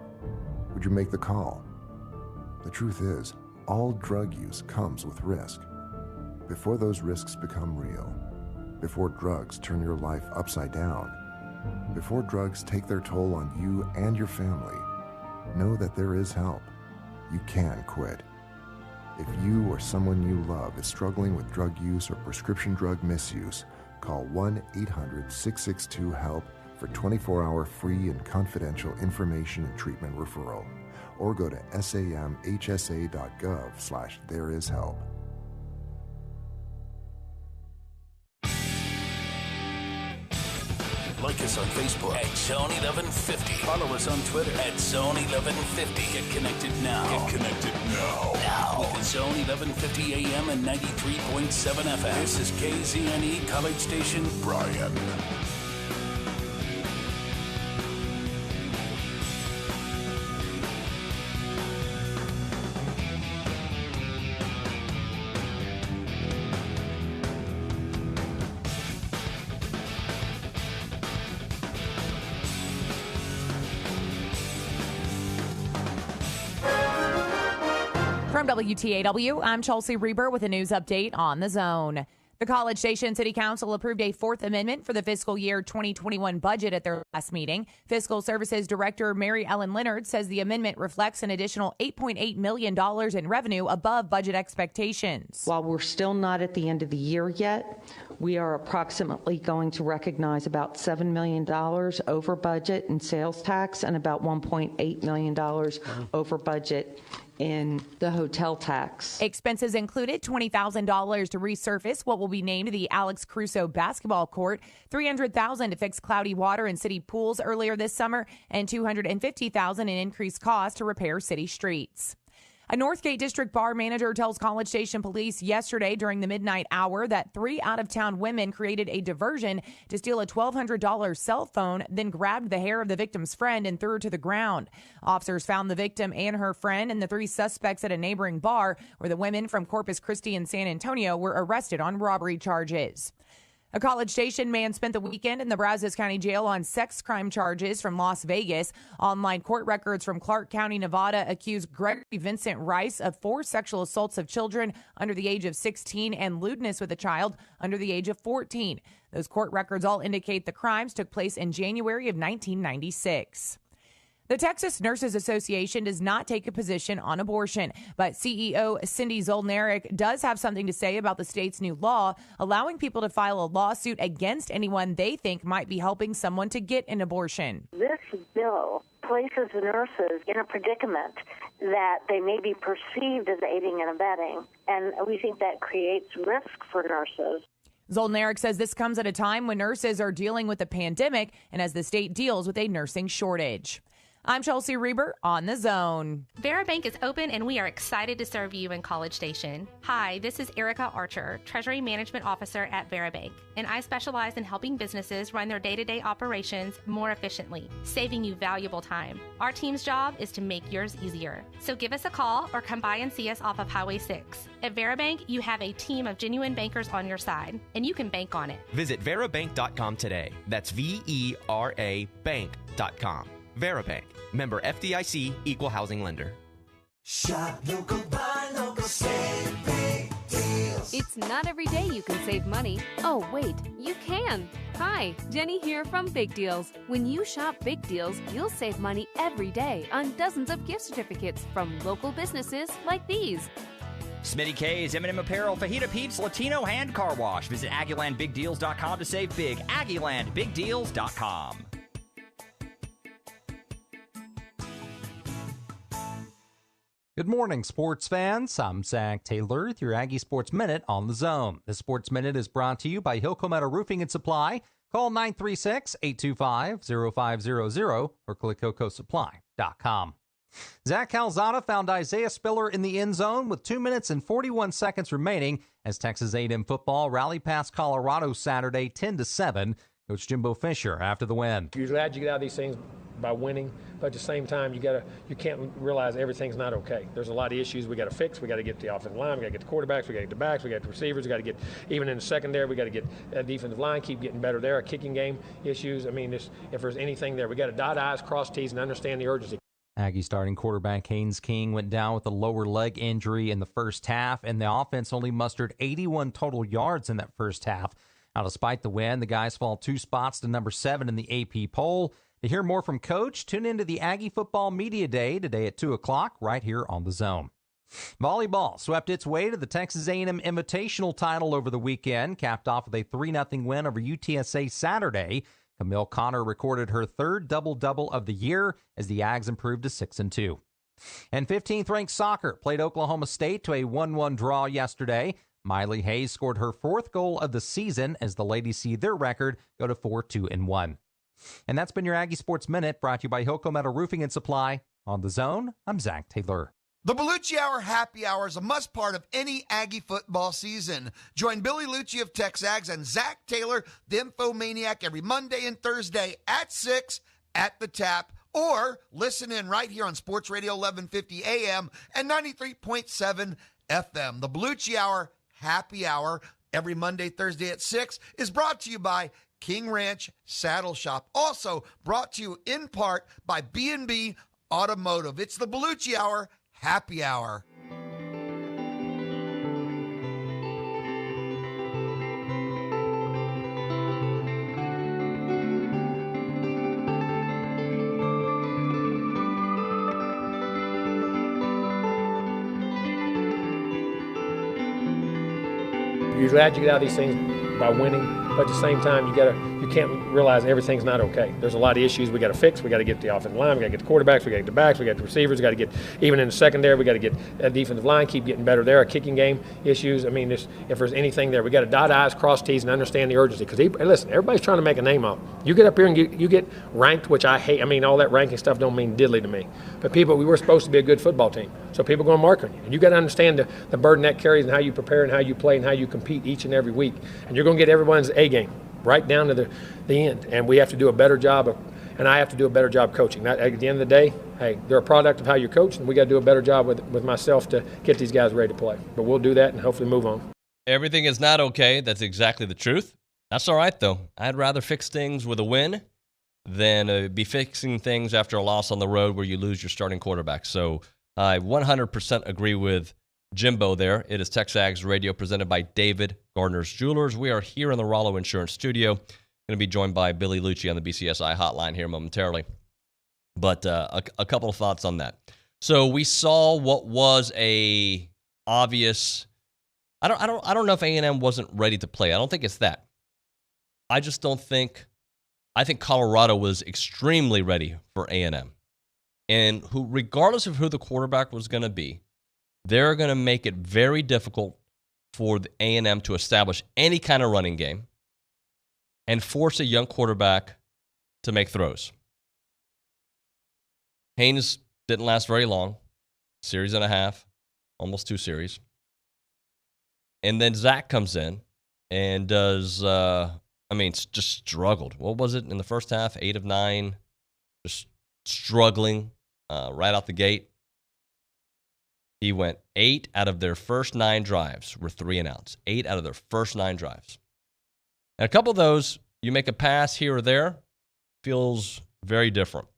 Would you make the call? The truth is, all drug use comes with risk. Before those risks become real, before drugs turn your life upside down, before drugs take their toll on you and your family, know that there is help. You can quit. If you or someone you love is struggling with drug use or prescription drug misuse, call 1-800-662-HELP for 24-hour free and confidential information and treatment referral, or go to samhsa.gov/thereishelp. Like us on Facebook at Zone 1150. Follow us on Twitter at Zone 1150. Get connected now. Now. With the Zone 1150 AM and 93.7 FM. This is KZNE College Station, Bryan. From WTAW, I'm Chelsea Reber with a news update on The Zone. The College Station City Council approved a Fourth Amendment for the fiscal year 2021 budget at their last meeting. Fiscal Services Director Mary Ellen Leonard says the amendment reflects an additional $8.8 million in revenue above budget expectations. While we're still not at the end of the year yet, we are approximately going to recognize about $7 million over budget in sales tax and about $1.8 million over budget in the hotel tax. Expenses included $20,000 to resurface what will be named the Alex Crusoe basketball court, $300,000 to fix cloudy water in city pools earlier this summer, and $250,000 in increased costs to repair city streets. A Northgate District Bar manager tells College Station Police yesterday during the midnight hour that 3 out-of-town women created a diversion to steal a $1,200 cell phone, then grabbed the hair of the victim's friend and threw her to the ground. Officers found the victim and her friend and the 3 suspects at a neighboring bar where the women from Corpus Christi and San Antonio were arrested on robbery charges. A College Station man spent the weekend in the Brazos County Jail on sex crime charges from Las Vegas. Online court records from Clark County, Nevada, accused Gregory Vincent Rice of 4 sexual assaults of children under the age of 16 and lewdness with a child under the age of 14. Those court records all indicate the crimes took place in January of 1996. The Texas Nurses Association does not take a position on abortion, but CEO Cindy Zolnarek does have something to say about the state's new law allowing people to file a lawsuit against anyone they think might be helping someone to get an abortion. This bill places the nurses in a predicament that they may be perceived as aiding and abetting, and we think that creates risk for nurses. Zolnarek says this comes at a time when nurses are dealing with a pandemic and as the state deals with a nursing shortage. I'm Chelsea Reber on The Zone. VeraBank is open and we are excited to serve you in College Station. Hi, this is Erica Archer, Treasury Management Officer at VeraBank, and I specialize in helping businesses run their day-to-day operations more efficiently, saving you valuable time. Our team's job is to make yours easier. So give us a call or come by and see us off of Highway 6. At VeraBank, you have a team of genuine bankers on your side, and you can bank on it. Visit verabank.com today. That's VERA bank.com. VeraBank, member FDIC, equal housing lender. Shop local, buy local, save big deals. It's not every day you can save money. Oh, wait, you can. Hi, Jenny here from Big Deals. When you shop Big Deals, you'll save money every day on dozens of gift certificates from local businesses like these. Smitty K's, M&M Apparel, Fajita Peeps, Latino Hand Car Wash. Visit AggielandBigDeals.com to save big. AggielandBigDeals.com. Good morning, sports fans. I'm Zach Taylor with your Aggie Sports Minute on The Zone. The Sports Minute is brought to you by Hilco Metal Roofing and Supply. Call 936-825-0500 or click HilcoSupply.com. Zach Calzada found Isaiah Spiller in the end zone with 2 minutes and 41 seconds remaining as Texas A&M football rallied past Colorado Saturday 10-7. Coach Jimbo Fisher after the win. You're glad you get out of these things by winning, but at the same time, you can't realize everything's not okay. There's a lot of issues we got to fix. We got to get the offensive line, we got to get the quarterbacks, we got to get the backs, we got the receivers, we got to get even in the secondary, we got to get that defensive line, keep getting better there. Our kicking game issues. I mean, if there's anything there, we got to dot I's, cross T's, and understand the urgency. Aggie starting quarterback Haynes King went down with a lower leg injury in the first half, and the offense only mustered 81 total yards in that first half. Now, despite the win, the guys fall 2 spots to number 7 in the AP poll. To hear more from Coach, tune into the Aggie Football Media Day today at 2 o'clock right here on The Zone. Volleyball swept its way to the Texas A&M Invitational title over the weekend, capped off with a 3-0 win over UTSA Saturday. Camille Connor recorded her 3rd double-double of the year as the Ags improved to 6-2. And 15th-ranked soccer played Oklahoma State to a 1-1 draw yesterday. Miley Hayes scored her 4th goal of the season as the ladies see their record go to 4-2-1. And that's been your Aggie Sports Minute, brought to you by Hilco Metal Roofing and Supply. On The Zone, I'm Zach Taylor. The Liucci Hour Happy Hour is a must part of any Aggie football season. Join Billy Liucci of TexAgs and Zach Taylor, the Infomaniac, every Monday and Thursday at 6 at the Tap. Or listen in right here on Sports Radio 1150 AM and 93.7 FM. The Liucci Hour Happy Hour every Monday, Thursday at 6 is brought to you by King Ranch Saddle Shop. Also brought to you in part by B&B Automotive. It's the Liucci Hour Happy Hour. You're glad you get out of these things by winning, but at the same time, you can't realize everything's not okay. There's a lot of issues we got to fix. We got to get the offensive line, we got to get the quarterbacks, we got to get the backs, we got the receivers, we got to get even in the secondary, we got to get that defensive line, keep getting better there. Our kicking game issues. I mean, if there's anything there, we got to dot I's, cross T's, and understand the urgency. Because listen, everybody's trying to make a name out. You get up here and you get ranked, which I hate. I mean, all that ranking stuff don't mean diddly to me. But we were supposed to be a good football team, so people are going to mark on you, and you got to understand the burden that carries and how you prepare and how you play and how you compete each and every week. And you're going to get everyone's A game right down to the end. And we have to do a better job and I have to do a better job coaching. At the end of the day, hey, they're a product of how you're coached, and we got to do a better job with myself to get these guys ready to play. But we'll do that and hopefully move on. Everything is not okay. That's exactly the truth. That's all right, though. I'd rather fix things with a win than be fixing things after a loss on the road where you lose your starting quarterback. So I 100% agree with Jimbo there. It is TexAgs Radio presented by David Gardner's Jewelers. We are here in the Rollo Insurance Studio. Going to be joined by Billy Liucci on the BCSI hotline here momentarily. But a couple of thoughts on that. So we saw what was a obvious. I don't know if A&M wasn't ready to play. I don't think it's that. I just don't think. I think Colorado was extremely ready for A&M, and regardless of who the quarterback was going to be, they're going to make it very difficult for the A&M to establish any kind of running game and force a young quarterback to make throws. Haynes didn't last very long, series and a half, almost 2 series. And then Zach comes in and does, just struggled. What was it in the first half? 8 of 9, just struggling right out the gate. He went 8 out of their first 9 drives were 3 and outs. 8 out of their first 9 drives. And a couple of those, you make a pass here or there, feels very different.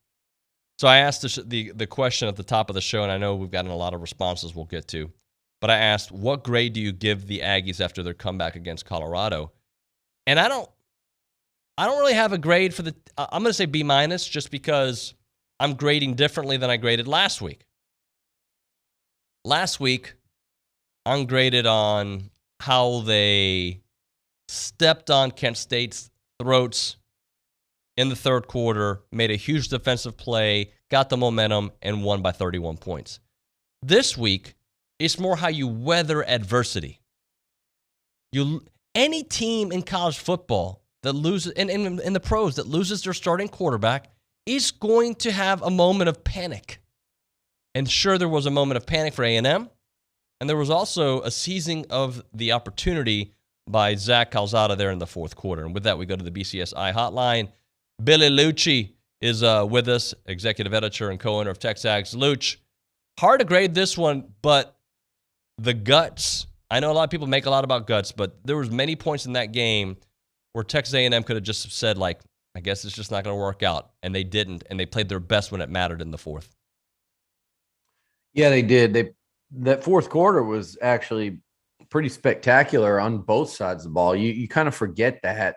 So I asked the question at the top of the show, and I know we've gotten a lot of responses we'll get to. But I asked, what grade do you give the Aggies after their comeback against Colorado? And I don't really have a grade for I'm going to say B- just because I'm grading differently than I graded last week. Last week, I'm graded on how they stepped on Kent State's throats in the third quarter, made a huge defensive play, got the momentum, and won by 31 points. This week, it's more how you weather adversity. Any team in college football that loses, in the pros, that loses their starting quarterback is going to have a moment of panic. And sure, there was a moment of panic for A&M, and there was also a seizing of the opportunity by Zach Calzada there in the fourth quarter. And with that, we go to the BCSI hotline. Billy Liucci is with us, executive editor and co-owner of TexAgs. Luch, hard to grade this one, but the guts. I know a lot of people make a lot about guts, but there was many points in that game where Texas A&M could have just said, like, I guess it's just not going to work out. And they didn't, and they played their best when it mattered in the fourth. Yeah, they did. That fourth quarter was actually pretty spectacular on both sides of the ball. You kind of forget that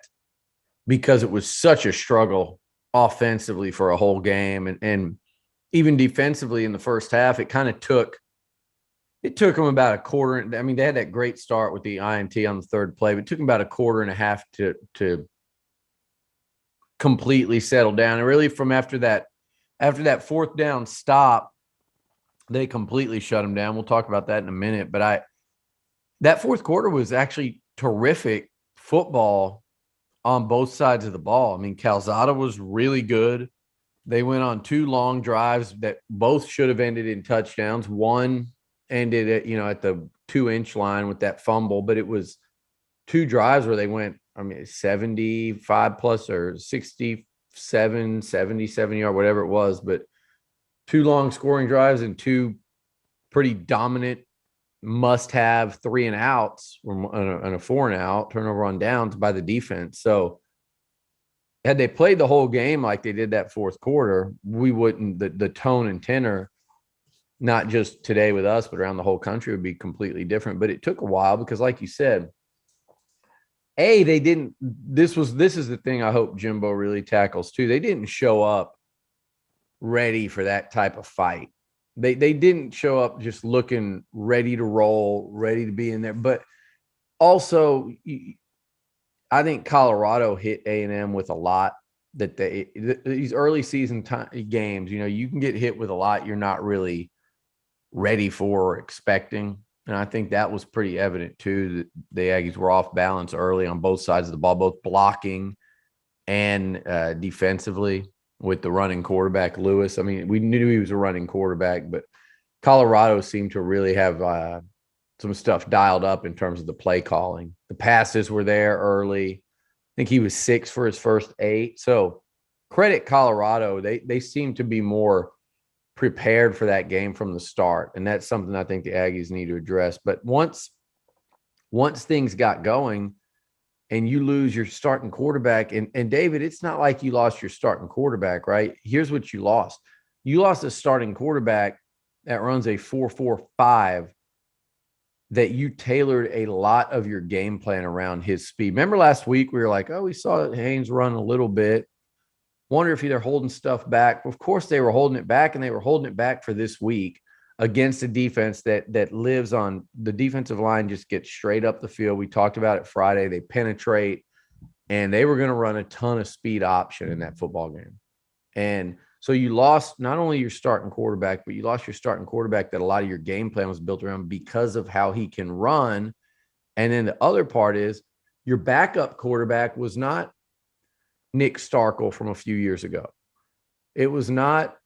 because it was such a struggle offensively for a whole game. And even defensively in the first half, it kind of took them about a quarter. I mean, they had that great start with the INT on the third play, but it took them about a quarter and a half to completely settle down. And really from after that fourth down stop, they completely shut them down. We'll talk about that in a minute. But that fourth quarter was actually terrific football on both sides of the ball. I mean, Calzada was really good. They went on 2 long drives that both should have ended in touchdowns. One ended at the 2-inch line with that fumble, but it was 2 drives where they went, 75 plus or 67, 77 yard, whatever it was, but 2 long scoring drives and 2 pretty dominant must-have 3 and outs and a 4 and out turnover on downs by the defense. So had they played the whole game like they did that fourth quarter, we wouldn't, the tone and tenor, not just today with us, but around the whole country, would be completely different. But it took a while because, like you said, they didn't, this is the thing I hope Jimbo really tackles too. They didn't show up ready for that type of fight. They didn't show up just looking ready to roll, ready to be in there. But also, I think Colorado hit A&M with a lot that these early season games, you can get hit with a lot you're not really ready for or expecting. And I think that was pretty evident too, that the Aggies were off balance early on both sides of the ball, both blocking and defensively with the running quarterback, Lewis. I mean, we knew he was a running quarterback, but Colorado seemed to really have some stuff dialed up in terms of the play calling. The passes were there early. I think he was 6 for his first 8. So credit Colorado. They seem to be more prepared for that game from the start. And that's something I think the Aggies need to address. But once things got going, and you lose your starting quarterback. And David, it's not like you lost your starting quarterback, right? Here's what you lost. You lost a starting quarterback that runs a 4.45 that you tailored a lot of your game plan around his speed. Remember last week we were like, oh, we saw Haynes run a little bit. Wonder if they're holding stuff back. Of course they were holding it back, and they were holding it back for this week against a defense that lives on the defensive line, just gets straight up the field. We talked about it Friday. They penetrate, and they were going to run a ton of speed option in that football game. And so you lost not only your starting quarterback, but you lost your starting quarterback that a lot of your game plan was built around because of how he can run. And then the other part is your backup quarterback was not Nick Starkel from a few years ago. It was not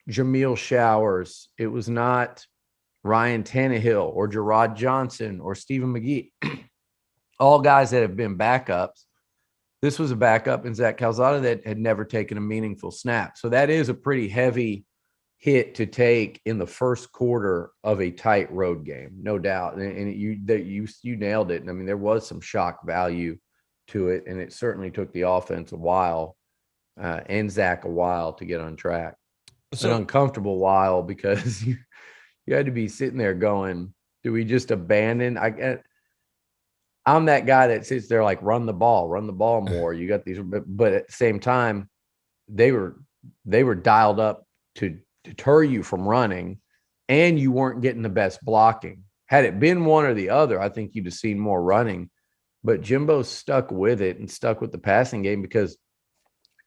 Jameel Showers. It was not Ryan Tannehill or Gerard Johnson or Stephen McGee. All guys that have been backups. This was a backup in Zach Calzada that had never taken a meaningful snap. So that is a pretty heavy hit to take in the first quarter of a tight road game, no doubt. And you nailed it. And I mean, there was some shock value to it, and it certainly took the offense a while and Zach a while to get on track. It's an uncomfortable while because you had to be sitting there going, do we just abandon? I'm that guy that sits there like, run the ball more. You got these, but at the same time, they were dialed up to deter you from running, and you weren't getting the best blocking. Had it been one or the other, I think you'd have seen more running, but Jimbo stuck with it and stuck with the passing game because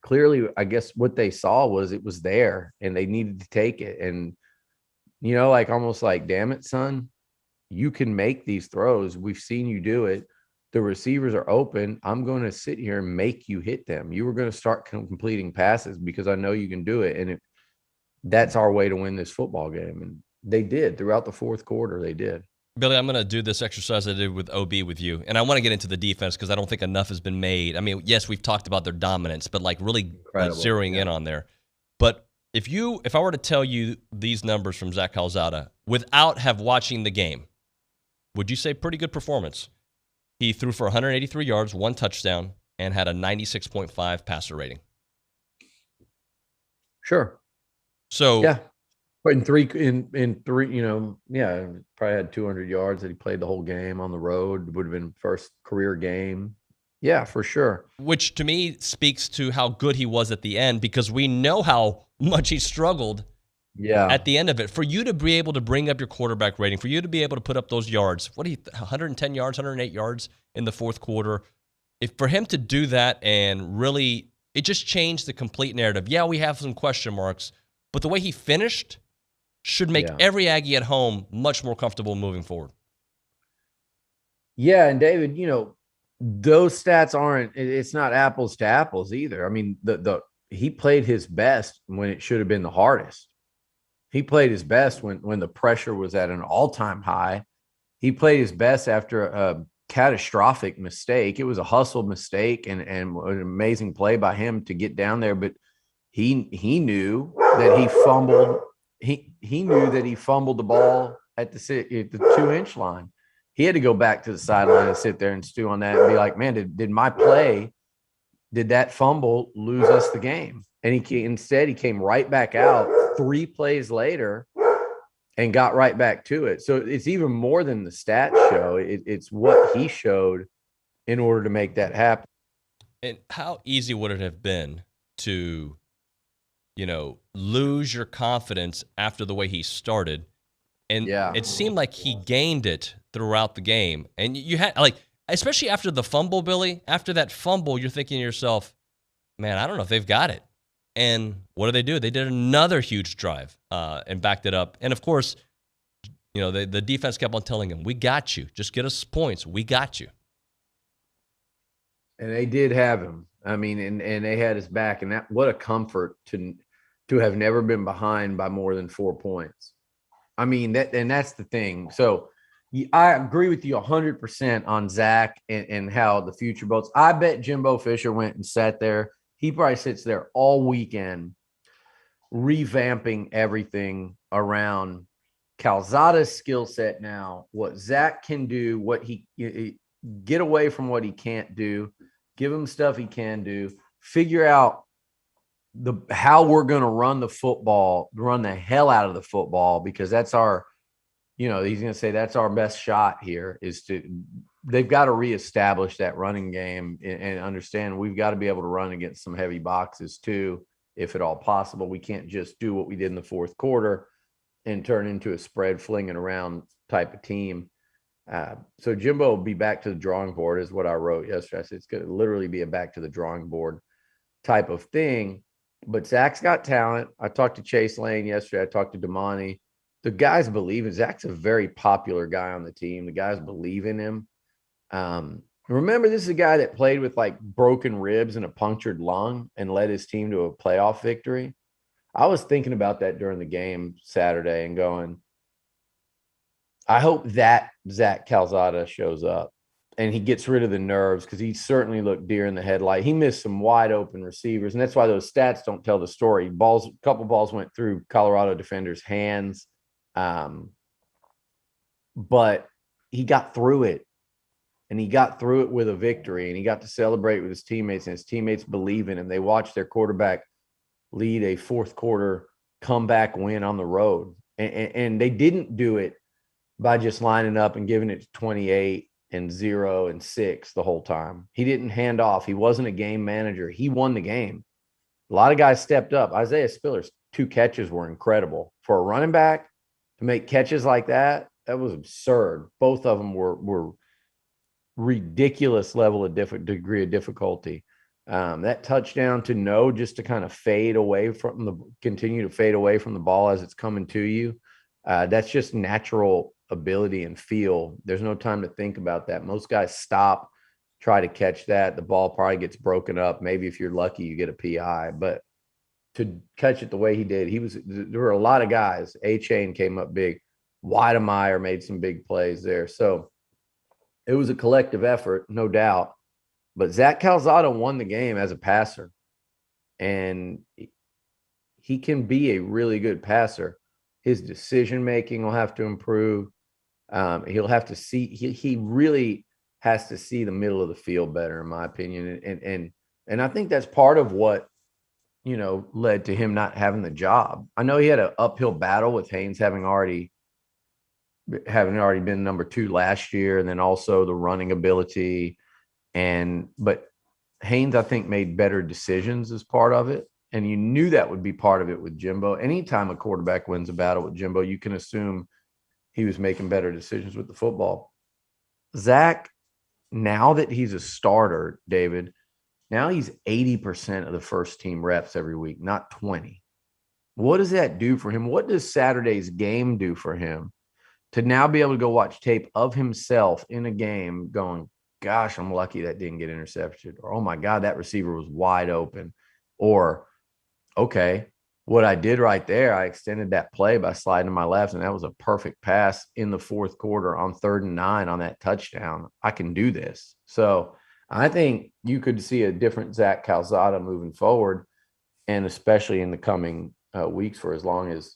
clearly, I guess what they saw was it was there and they needed to take it. And, like almost like, damn it, son, you can make these throws. We've seen you do it. The receivers are open. I'm going to sit here and make you hit them. You were going to start completing passes because I know you can do it. And that's our way to win this football game. And they did throughout the fourth quarter. They did. Billy, I'm going to do this exercise I did with OB with you. And I want to get into the defense because I don't think enough has been made. I mean, yes, we've talked about their dominance, but like really zeroing in on there. But if I were to tell you these numbers from Zach Calzada without watching the game, would you say pretty good performance? He threw for 183 yards, 1 touchdown, and had a 96.5 passer rating. Sure. So yeah, but in three, probably had 200 yards that he played the whole game on the road. Would have been first career game. Yeah, for sure. Which to me speaks to how good he was at the end, because we know how much he struggled at the end of it. For you to be able to bring up your quarterback rating, for you to be able to put up those yards, 110 yards, 108 yards in the fourth quarter, for him to do that and really, it just changed the complete narrative. Yeah, we have some question marks, but the way he finished should make every Aggie at home much more comfortable moving forward. Yeah, and David, those stats it's not apples to apples either. I mean, he played his best when it should have been the hardest. He played his best when the pressure was at an all-time high. He played his best after a catastrophic mistake. It was a hustle mistake and an amazing play by him to get down there, but he knew that he fumbled. He knew that he fumbled the ball at the 2-inch line. He had to go back to the sideline and sit there and stew on that and be like, man, did my play, did that fumble lose us the game? And instead he came right back out 3 plays later and got right back to it. So it's even more than the stats show. It's what he showed in order to make that happen. And how easy would it have been to, lose your confidence after the way he started? And it seemed like he gained it throughout the game. And you had, especially after the fumble, Billy, after that fumble, you're thinking to yourself, man, I don't know if they've got it. And what do? They did another huge drive and backed it up. And, of course, the defense kept on telling him, we got you. Just get us points. We got you. And they did have him. I mean, and they had his back. And what a comfort to have never been behind by more than 4 points. I mean, that's the thing. So I agree with you 100% on Zach and how the future boats. I bet Jimbo Fisher went and sat there. He probably sits there all weekend revamping everything around Calzada's skill set now, what Zach can do, get away from what he can't do, give him stuff he can do, figure out how we're going to run the football, run the hell out of the football, because that's our, he's going to say that's our best shot here they've got to reestablish that running game and understand we've got to be able to run against some heavy boxes too, if at all possible. We can't just do what we did in the fourth quarter and turn into a spread flinging around type of team. So Jimbo will be back to the drawing board is what I wrote yesterday. I said it's going to literally be a back to the drawing board type of thing. But Zach's got talent. I talked to Chase Lane yesterday. I talked to Damani. The guys believe in Zach's a very popular guy on the team. The guys believe in him. Remember, this is a guy that played with like broken ribs and a punctured lung and led his team to a playoff victory. I was thinking about that during the game Saturday and going, I hope that Zach Calzada shows up and he gets rid of the nerves, because he certainly looked deer in the headlight. He missed some wide open receivers, and that's why those stats don't tell the story. A couple balls went through Colorado defenders' hands, but he got through it, and he got through it with a victory, and he got to celebrate with his teammates, and his teammates believe in him. They watched their quarterback lead a fourth quarter comeback win on the road, and they didn't do it by just lining up and giving it to 28 and 0 and 6 the whole time. He didn't hand off. He wasn't a game manager. He won the game. A lot of guys stepped up. Isaiah Spiller's 2 catches were incredible. For a running back to make catches like that, that was absurd. Both of them were ridiculous level of degree of difficulty. That touchdown to no, just to kind of continue to fade away from the ball as it's coming to you. That's just natural ability and feel. There's no time to think about that. Most guys stop, try to catch that. The ball probably gets broken up. Maybe if you're lucky, you get a PI, but to catch it the way he did, there were a lot of guys. A-Chain came up big. Weidemeyer made some big plays there. So it was a collective effort, no doubt. But Zach Calzada won the game as a passer, and he can be a really good passer. His decision-making will have to improve. He'll have to see, he really has to see the middle of the field better, in my opinion. And I think that's part of what, led to him not having the job. I know he had an uphill battle with Haynes having already been number 2 last year, and then also the running ability. But Haynes, I think, made better decisions as part of it. And you knew that would be part of it with Jimbo. Anytime a quarterback wins a battle with Jimbo, you can assume he was making better decisions with the football. Zach, now that he's a starter, David, now he's 80% of the first team reps every week, not 20. What does that do for him? What does Saturday's game do for him to now be able to go watch tape of himself in a game going, gosh, I'm lucky that didn't get intercepted, or, oh my God, that receiver was wide open, or, okay, what I did right there, I extended that play by sliding to my left, and that was a perfect pass in the fourth quarter on 3rd and 9 on that touchdown. I can do this. So I think you could see a different Zach Calzada moving forward, and especially in the coming weeks for as long as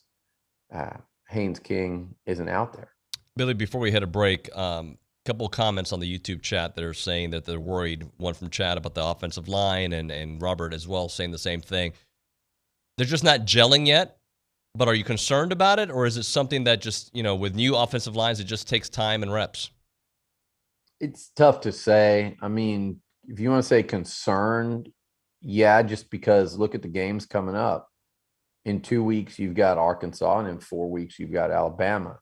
Haynes King isn't out there. Billy, before we hit a break, couple of comments on the YouTube chat that are saying that they're worried. One from Chad about the offensive line, and Robert as well saying the same thing. They're just not gelling yet, but are you concerned about it, or is it something that just, with new offensive lines, it just takes time and reps? It's tough to say. I mean, if you want to say concerned, yeah, just because look at the games coming up. In 2 weeks, you've got Arkansas, and in 4 weeks, you've got Alabama,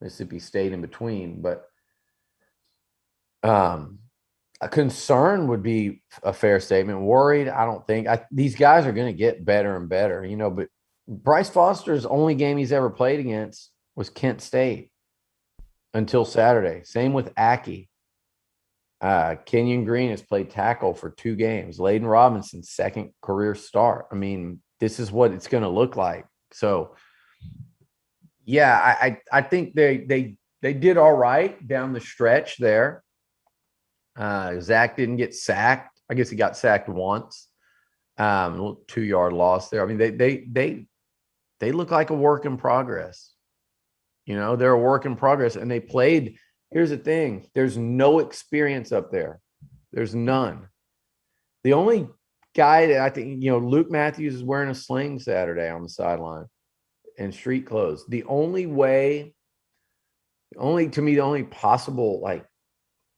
Mississippi State in between. But a concern would be a fair statement. Worried, I don't think. These guys are going to get better and better, but Bryce Foster's only game he's ever played against was Kent State until Saturday. Same with Aggie. Kenyon Green has played tackle for 2 games. Layden Robinson's second career start. I mean, this is what it's going to look like. So, yeah, I think they did all right down the stretch there. Zach didn't get sacked. I guess he got sacked once. A little 2-yard loss there. I mean, they look like a work in progress. They're a work in progress, and they played Here's the thing. There's no experience up there. There's none. The only guy that I think, Luke Matthews is wearing a sling Saturday on the sideline and street clothes. The only possible like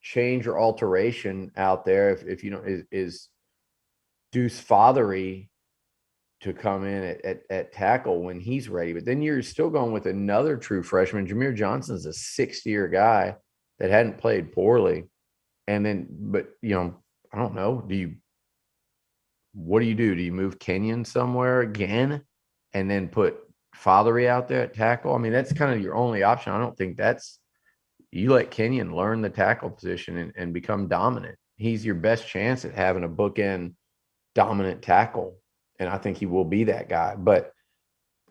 change or alteration out there, if is Deuce Fothery to come in at tackle when he's ready. But then you're still going with another true freshman. Jameer Johnson's a 6th-year guy that hadn't played poorly. And then, I don't know. What do you do? Do you move Kenyon somewhere again and then put Fothery out there at tackle? I mean, that's kind of your only option. I don't think you let Kenyon learn the tackle position and become dominant. He's your best chance at having a bookend dominant tackle. And I think he will be that guy. But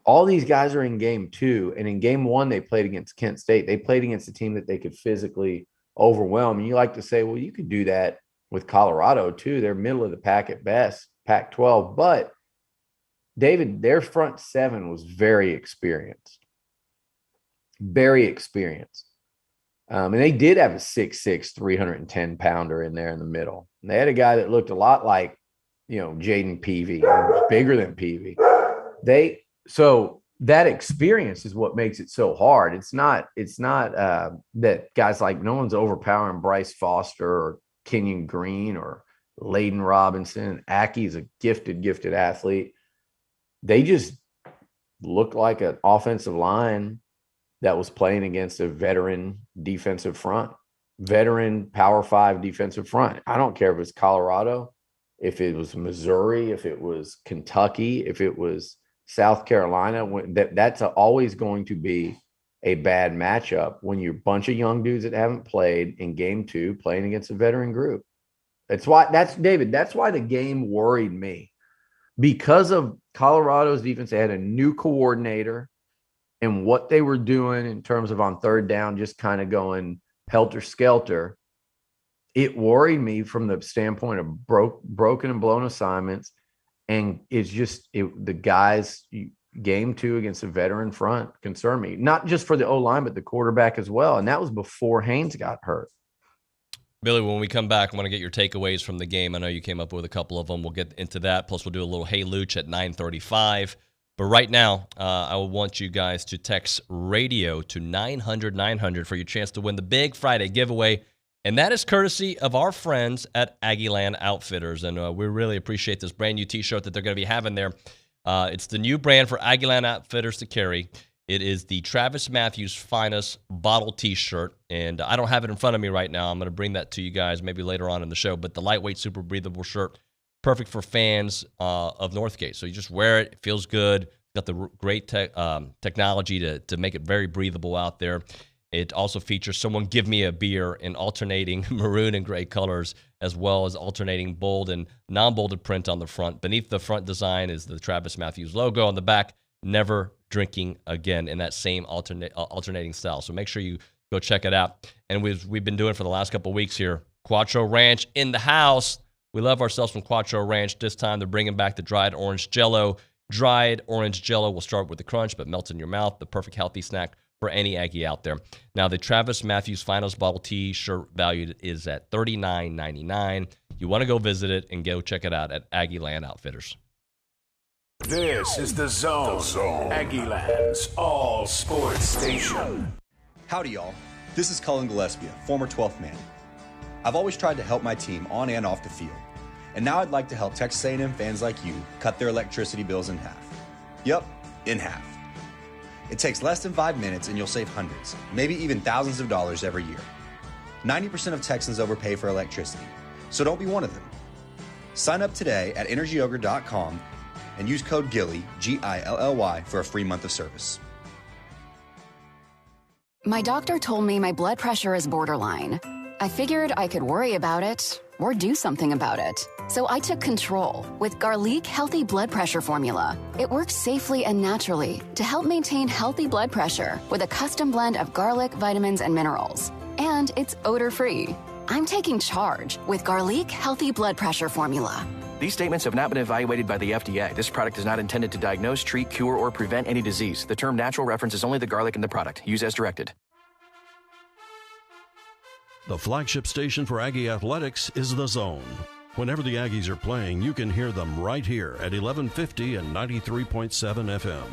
all these guys are in game 2. And in game 1, they played against Kent State. They played against a team that they could physically overwhelm. And you like to say, well, you could do that with Colorado too. They're middle of the pack at best, Pac-12. But, David, their front 7 was very experienced. Very experienced. And they did have a 6'6", 310-pounder in there in the middle. And they had a guy that looked a lot like, Jaden Peavy, bigger than Peavy. So that experience is what makes it so hard. It's not that guys like, no one's overpowering Bryce Foster or Kenyon Green or Layden Robinson. Aggie is a gifted athlete. They just look like an offensive line that was playing against a veteran defensive front, veteran Power 5 defensive front. I don't care if it's Colorado, if it was Missouri, if it was Kentucky, if it was South Carolina. That's always going to be a bad matchup when you're a bunch of young dudes that haven't played in game 2 playing against a veteran group. That's why the game worried me. Because of Colorado's defense, they had a new coordinator, and what they were doing in terms of on third down, just kind of going helter-skelter. It worried me from the standpoint of broken and blown assignments. And it's just the guys, game 2 against a veteran front concern me, not just for the O-line, but the quarterback as well. And that was before Haynes got hurt. Billy, when we come back, I want to get your takeaways from the game. I know you came up with a couple of them. We'll get into that. Plus, we'll do a little Hey Luch at 9:35. But right now, I want you guys to text radio to 900-900 for your chance to win the big Friday giveaway. And that is courtesy of our friends at Aggieland Outfitters. And we really appreciate this brand new T-shirt that they're going to be having there. It's the new brand for Aggieland Outfitters to carry. It is the Travis Matthews Finest Bottle T-shirt. And I don't have it in front of me right now. I'm going to bring that to you guys maybe later on in the show. But the lightweight, super breathable shirt, perfect for fans of Northgate. So you just wear it. It feels good. It's got the great technology to make it very breathable out there. It also features Someone Give Me a Beer in alternating maroon and gray colors, as well as alternating bold and non-bolded print on the front. Beneath the front design is the Travis Matthews logo. On the back, Never Drinking Again, in that same alternating style. So make sure you go check it out. And we've been doing it for the last couple of weeks here. Quattro Ranch in the house. We love ourselves from Quattro Ranch. This time they're bringing back the dried orange Jell-O. Dried orange Jell-O will start with the crunch, but melts in your mouth. The perfect healthy snack for any Aggie out there. Now, the Travis Matthews Finals Bottle T-shirt valued is at $39.99. You want to go visit it and go check it out at Aggieland Outfitters. This is The Zone, Aggieland's all-sports station. Howdy, y'all. This is Cullen Gillespie, former 12th man. I've always tried to help my team on and off the field. And now I'd like to help Texas A&M fans like you cut their electricity bills in half. Yep, in half. It takes less than 5 minutes and you'll save hundreds, maybe even thousands of dollars every year. 90% of Texans overpay for electricity, so don't be one of them. Sign up today at EnergyOgre.com and use code GILLY, G-I-L-L-Y, for a free month of service. My doctor told me my blood pressure is borderline. I figured I could worry about it or do something about it. So I took control with Garlic Healthy Blood Pressure Formula. It works safely and naturally to help maintain healthy blood pressure with a custom blend of garlic, vitamins, and minerals. And it's odor-free. I'm taking charge with Garlic Healthy Blood Pressure Formula. These statements have not been evaluated by the FDA. This product is not intended to diagnose, treat, cure, or prevent any disease. The term natural references only the garlic in the product. Use as directed. The flagship station for Aggie Athletics is The Zone. Whenever the Aggies are playing, you can hear them right here at 1150 and 93.7 FM.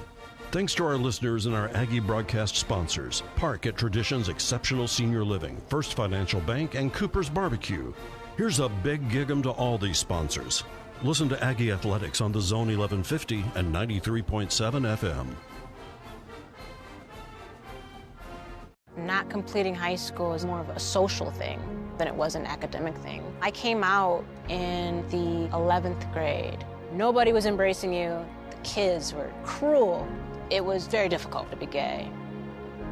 Thanks to our listeners and our Aggie broadcast sponsors, Park at Tradition's Exceptional Senior Living, First Financial Bank, and Cooper's Barbecue. Here's a big gig-em to all these sponsors. Listen to Aggie Athletics on The Zone 1150 and 93.7 FM. Not completing high school is more of a social thing than it was an academic thing. I came out in the 11th grade. Nobody was embracing you. The kids were cruel. It was very difficult to be gay.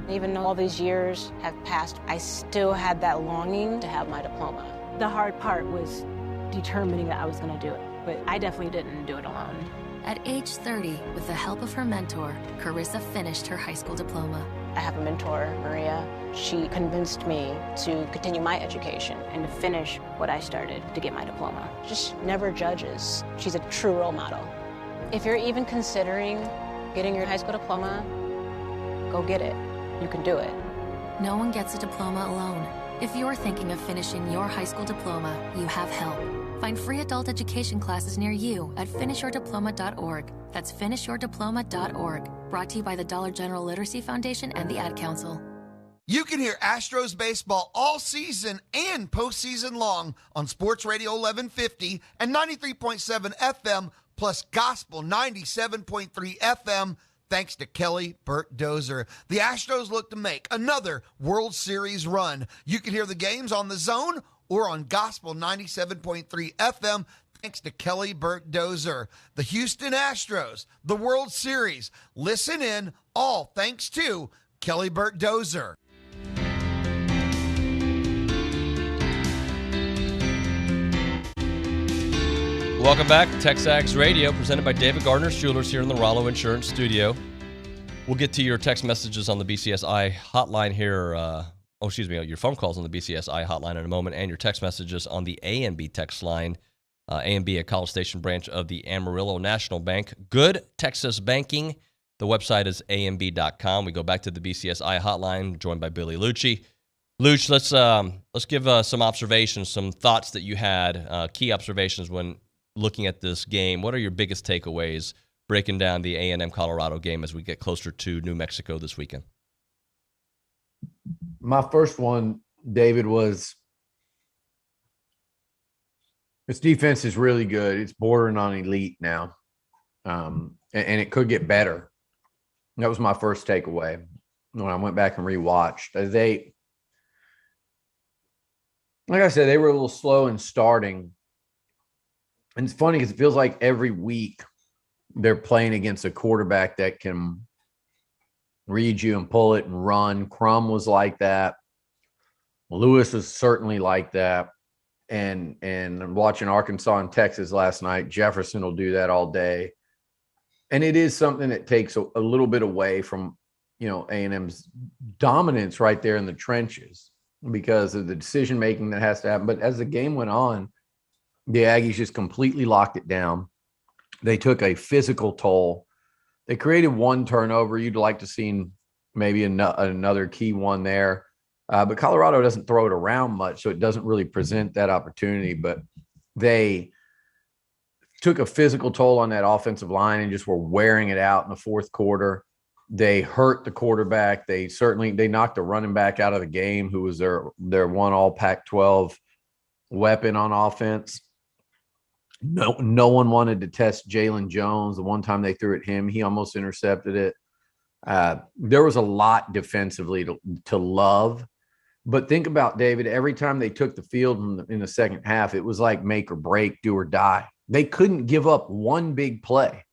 Even though all these years have passed, I still had that longing to have my diploma. The hard part was determining that I was going to do it, but I definitely didn't do it alone. At age 30, with the help of her mentor, Carissa finished her high school diploma. I have a mentor, Maria. She convinced me to continue my education and to finish what I started to get my diploma. Just never judges. She's a true role model. If you're even considering getting your high school diploma, go get it. You can do it. No one gets a diploma alone. If you're thinking of finishing your high school diploma, you have help. Find free adult education classes near you at finishyourdiploma.org. That's finishyourdiploma.org. Brought to you by the Dollar General Literacy Foundation and the Ad Council. You can hear Astros baseball all season and postseason long on Sports Radio 1150 and 93.7 FM plus Gospel 97.3 FM. Thanks to Kelly Burt Dozer. The Astros look to make another World Series run. You can hear the games on The Zone or on Gospel 97.3 FM. Thanks to Kelly Burt Dozer. The Houston Astros, the World Series. Listen in, all thanks to Kelly Burt Dozer. Welcome back to TexAgs Radio, presented by David Gardner's Jewelers here in the Rollo Insurance Studio. We'll get to your text messages on the BCSI hotline here. Your phone calls on the BCSI hotline in a moment, and your text messages on the A&B text line. A&B, a College Station branch of the Amarillo National Bank. Good Texas banking. The website is amb.com. We go back to the BCSI hotline, joined by Billy Liucci. Luch, let's give some observations, some thoughts that you had, key observations when looking at this game. What are your biggest takeaways breaking down the A&M Colorado game as we get closer to New Mexico this weekend? My first one, David, was this defense is really good. It's bordering on elite now, and it could get better. That was my first takeaway when I went back and rewatched. Like I said, they were a little slow in starting. And it's funny because it feels like every week they're playing against a quarterback that can read you and pull it and run. Crum was like that. Lewis was certainly like that. And watching Arkansas and Texas last night, Jefferson will do that all day. And it is something that takes a little bit away from, A&M's dominance right there in the trenches because of the decision-making that has to happen. But as the game went on, the Aggies just completely locked it down. They took a physical toll. They created one turnover. You'd like to see maybe another key one there. But Colorado doesn't throw it around much, so it doesn't really present that opportunity. But they took a physical toll on that offensive line and just were wearing it out in the fourth quarter. They hurt the quarterback. They knocked the running back out of the game, who was their one all Pac-12 weapon on offense. No one wanted to test Jalen Jones. The one time they threw at him, he almost intercepted it. There was a lot defensively to love. But think about, David, every time they took the field in the second half, it was like make or break, do or die. They couldn't give up one big play.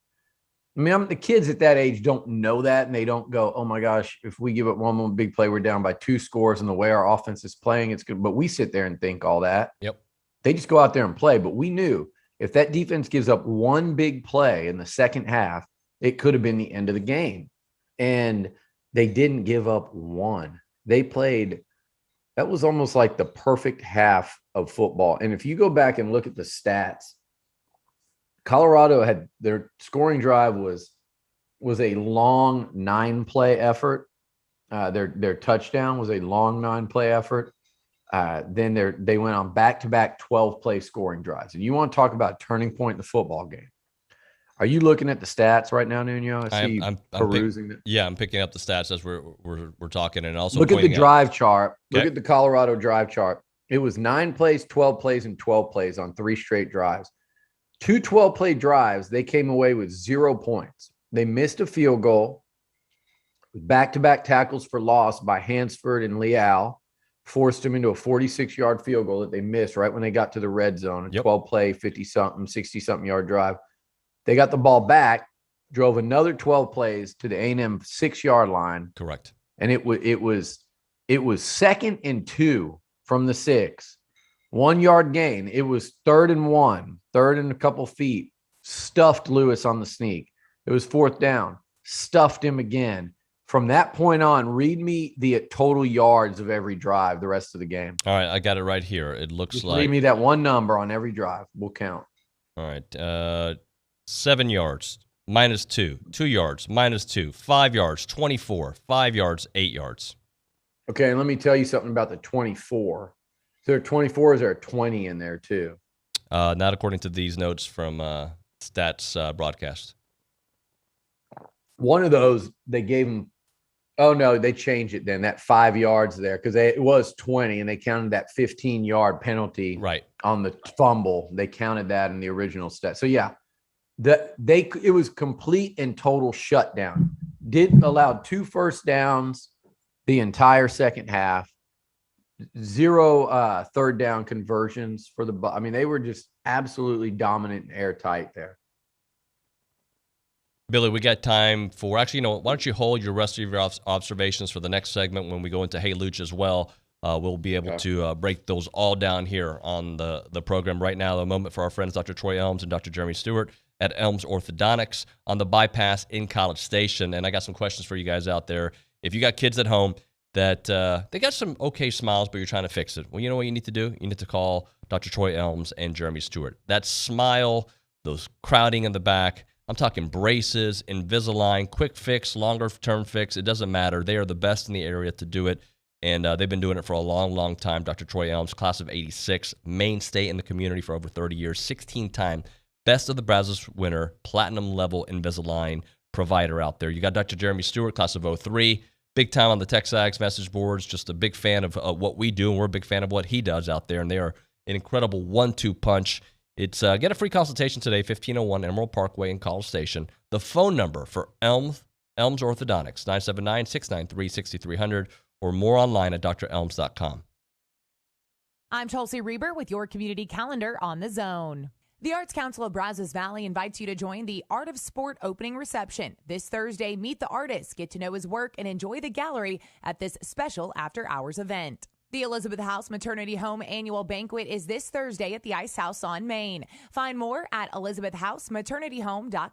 I mean, the kids at that age don't know that, and they don't go, oh, my gosh, if we give up one more big play, we're down by 2 scores, and the way our offense is playing, it's good. But we sit there and think all that. Yep. They just go out there and play. But we knew if that defense gives up one big play in the second half, it could have been the end of the game. And they didn't give up one. They played – that was almost like the perfect half of football. And if you go back and look at the stats, Colorado had their scoring drive was a long 9-play effort. Their touchdown was a long 9-play effort. Then they went on back-to-back 12-play scoring drives. And you want to talk about a turning point in the football game. Are you looking at the stats right now, Nuno? I see you perusing it. Yeah, I'm picking up the stats as we're talking, and also look at the drive chart. Okay. Look at the Colorado drive chart. It was 9 plays, 12 plays, and 12 plays on 3 straight drives. 2 12-play drives, they came away with 0 points. They missed a field goal. Back-to-back tackles for loss by Hansford and Leal forced them into a 46-yard field goal that they missed right when they got to the red zone. A 12-play, 50-something, 60-something yard drive. They got the ball back, drove another 12 plays to the A&M 6-yard line. Correct. And it was 2nd and 2 from the 6. 1-yard gain. It was 3rd and 1, 3rd and a couple feet. Stuffed Lewis on the sneak. It was 4th down. Stuffed him again. From that point on, read me the total yards of every drive the rest of the game. All right, I got it right here. It looks Just like. read me that one number on every drive. We'll count. All right. 7 yards, -2. 2 yards, -2. 5 yards, 24. 5 yards, 8 yards. Okay, and let me tell you something about the 24. Is there 24 or is there a 20 in there too? Not according to these notes from Stats broadcast. One of those, they gave them. Oh, no, they changed it then. That 5 yards there, because it was 20, and they counted that 15-yard penalty on the fumble. They counted that in the original stat. So, yeah, it was complete and total shutdown. Allowed 2 first downs the entire second half. 0 third down conversions for the – I mean, they were just absolutely dominant and airtight there. Billy, we got time for – actually, why don't you hold your rest of your observations for the next segment when we go into Hey Luch as well. We'll be able to break those all down here on the program right now. A moment for our friends Dr. Troy Elms and Dr. Jeremy Stewart at Elms Orthodontics on the bypass in College Station. And I got some questions for you guys out there. If you got kids at home that they got some okay smiles, but you're trying to fix it, well, you know what you need to do? You need to call Dr. Troy Elms and Jeremy Stewart. That smile, those crowding in the back, I'm talking braces, Invisalign, quick fix, longer-term fix. It doesn't matter. They are the best in the area to do it, and they've been doing it for a long, long time. Dr. Troy Elms, class of 86, mainstay in the community for over 30 years, 16-time Best of the Brazos winner, platinum-level Invisalign provider out there. You got Dr. Jeremy Stewart, class of 03, big time on the TexAgs message boards, just a big fan of what we do, and we're a big fan of what he does out there, and they are an incredible 1-2 punch. It's get a free consultation today, 1501 Emerald Parkway in College Station. The phone number for Elms Orthodontics, 979-693-6300, or more online at drelms.com. I'm Chelsea Reber with your community calendar on the Zone. The Arts Council of Brazos Valley invites you to join the Art of Sport opening reception. This Thursday, meet the artist, get to know his work, and enjoy the gallery at this special after-hours event. The Elizabeth House Maternity Home Annual Banquet is this Thursday at the Ice House on Main. Find more at elizabethhousematernityhome.com.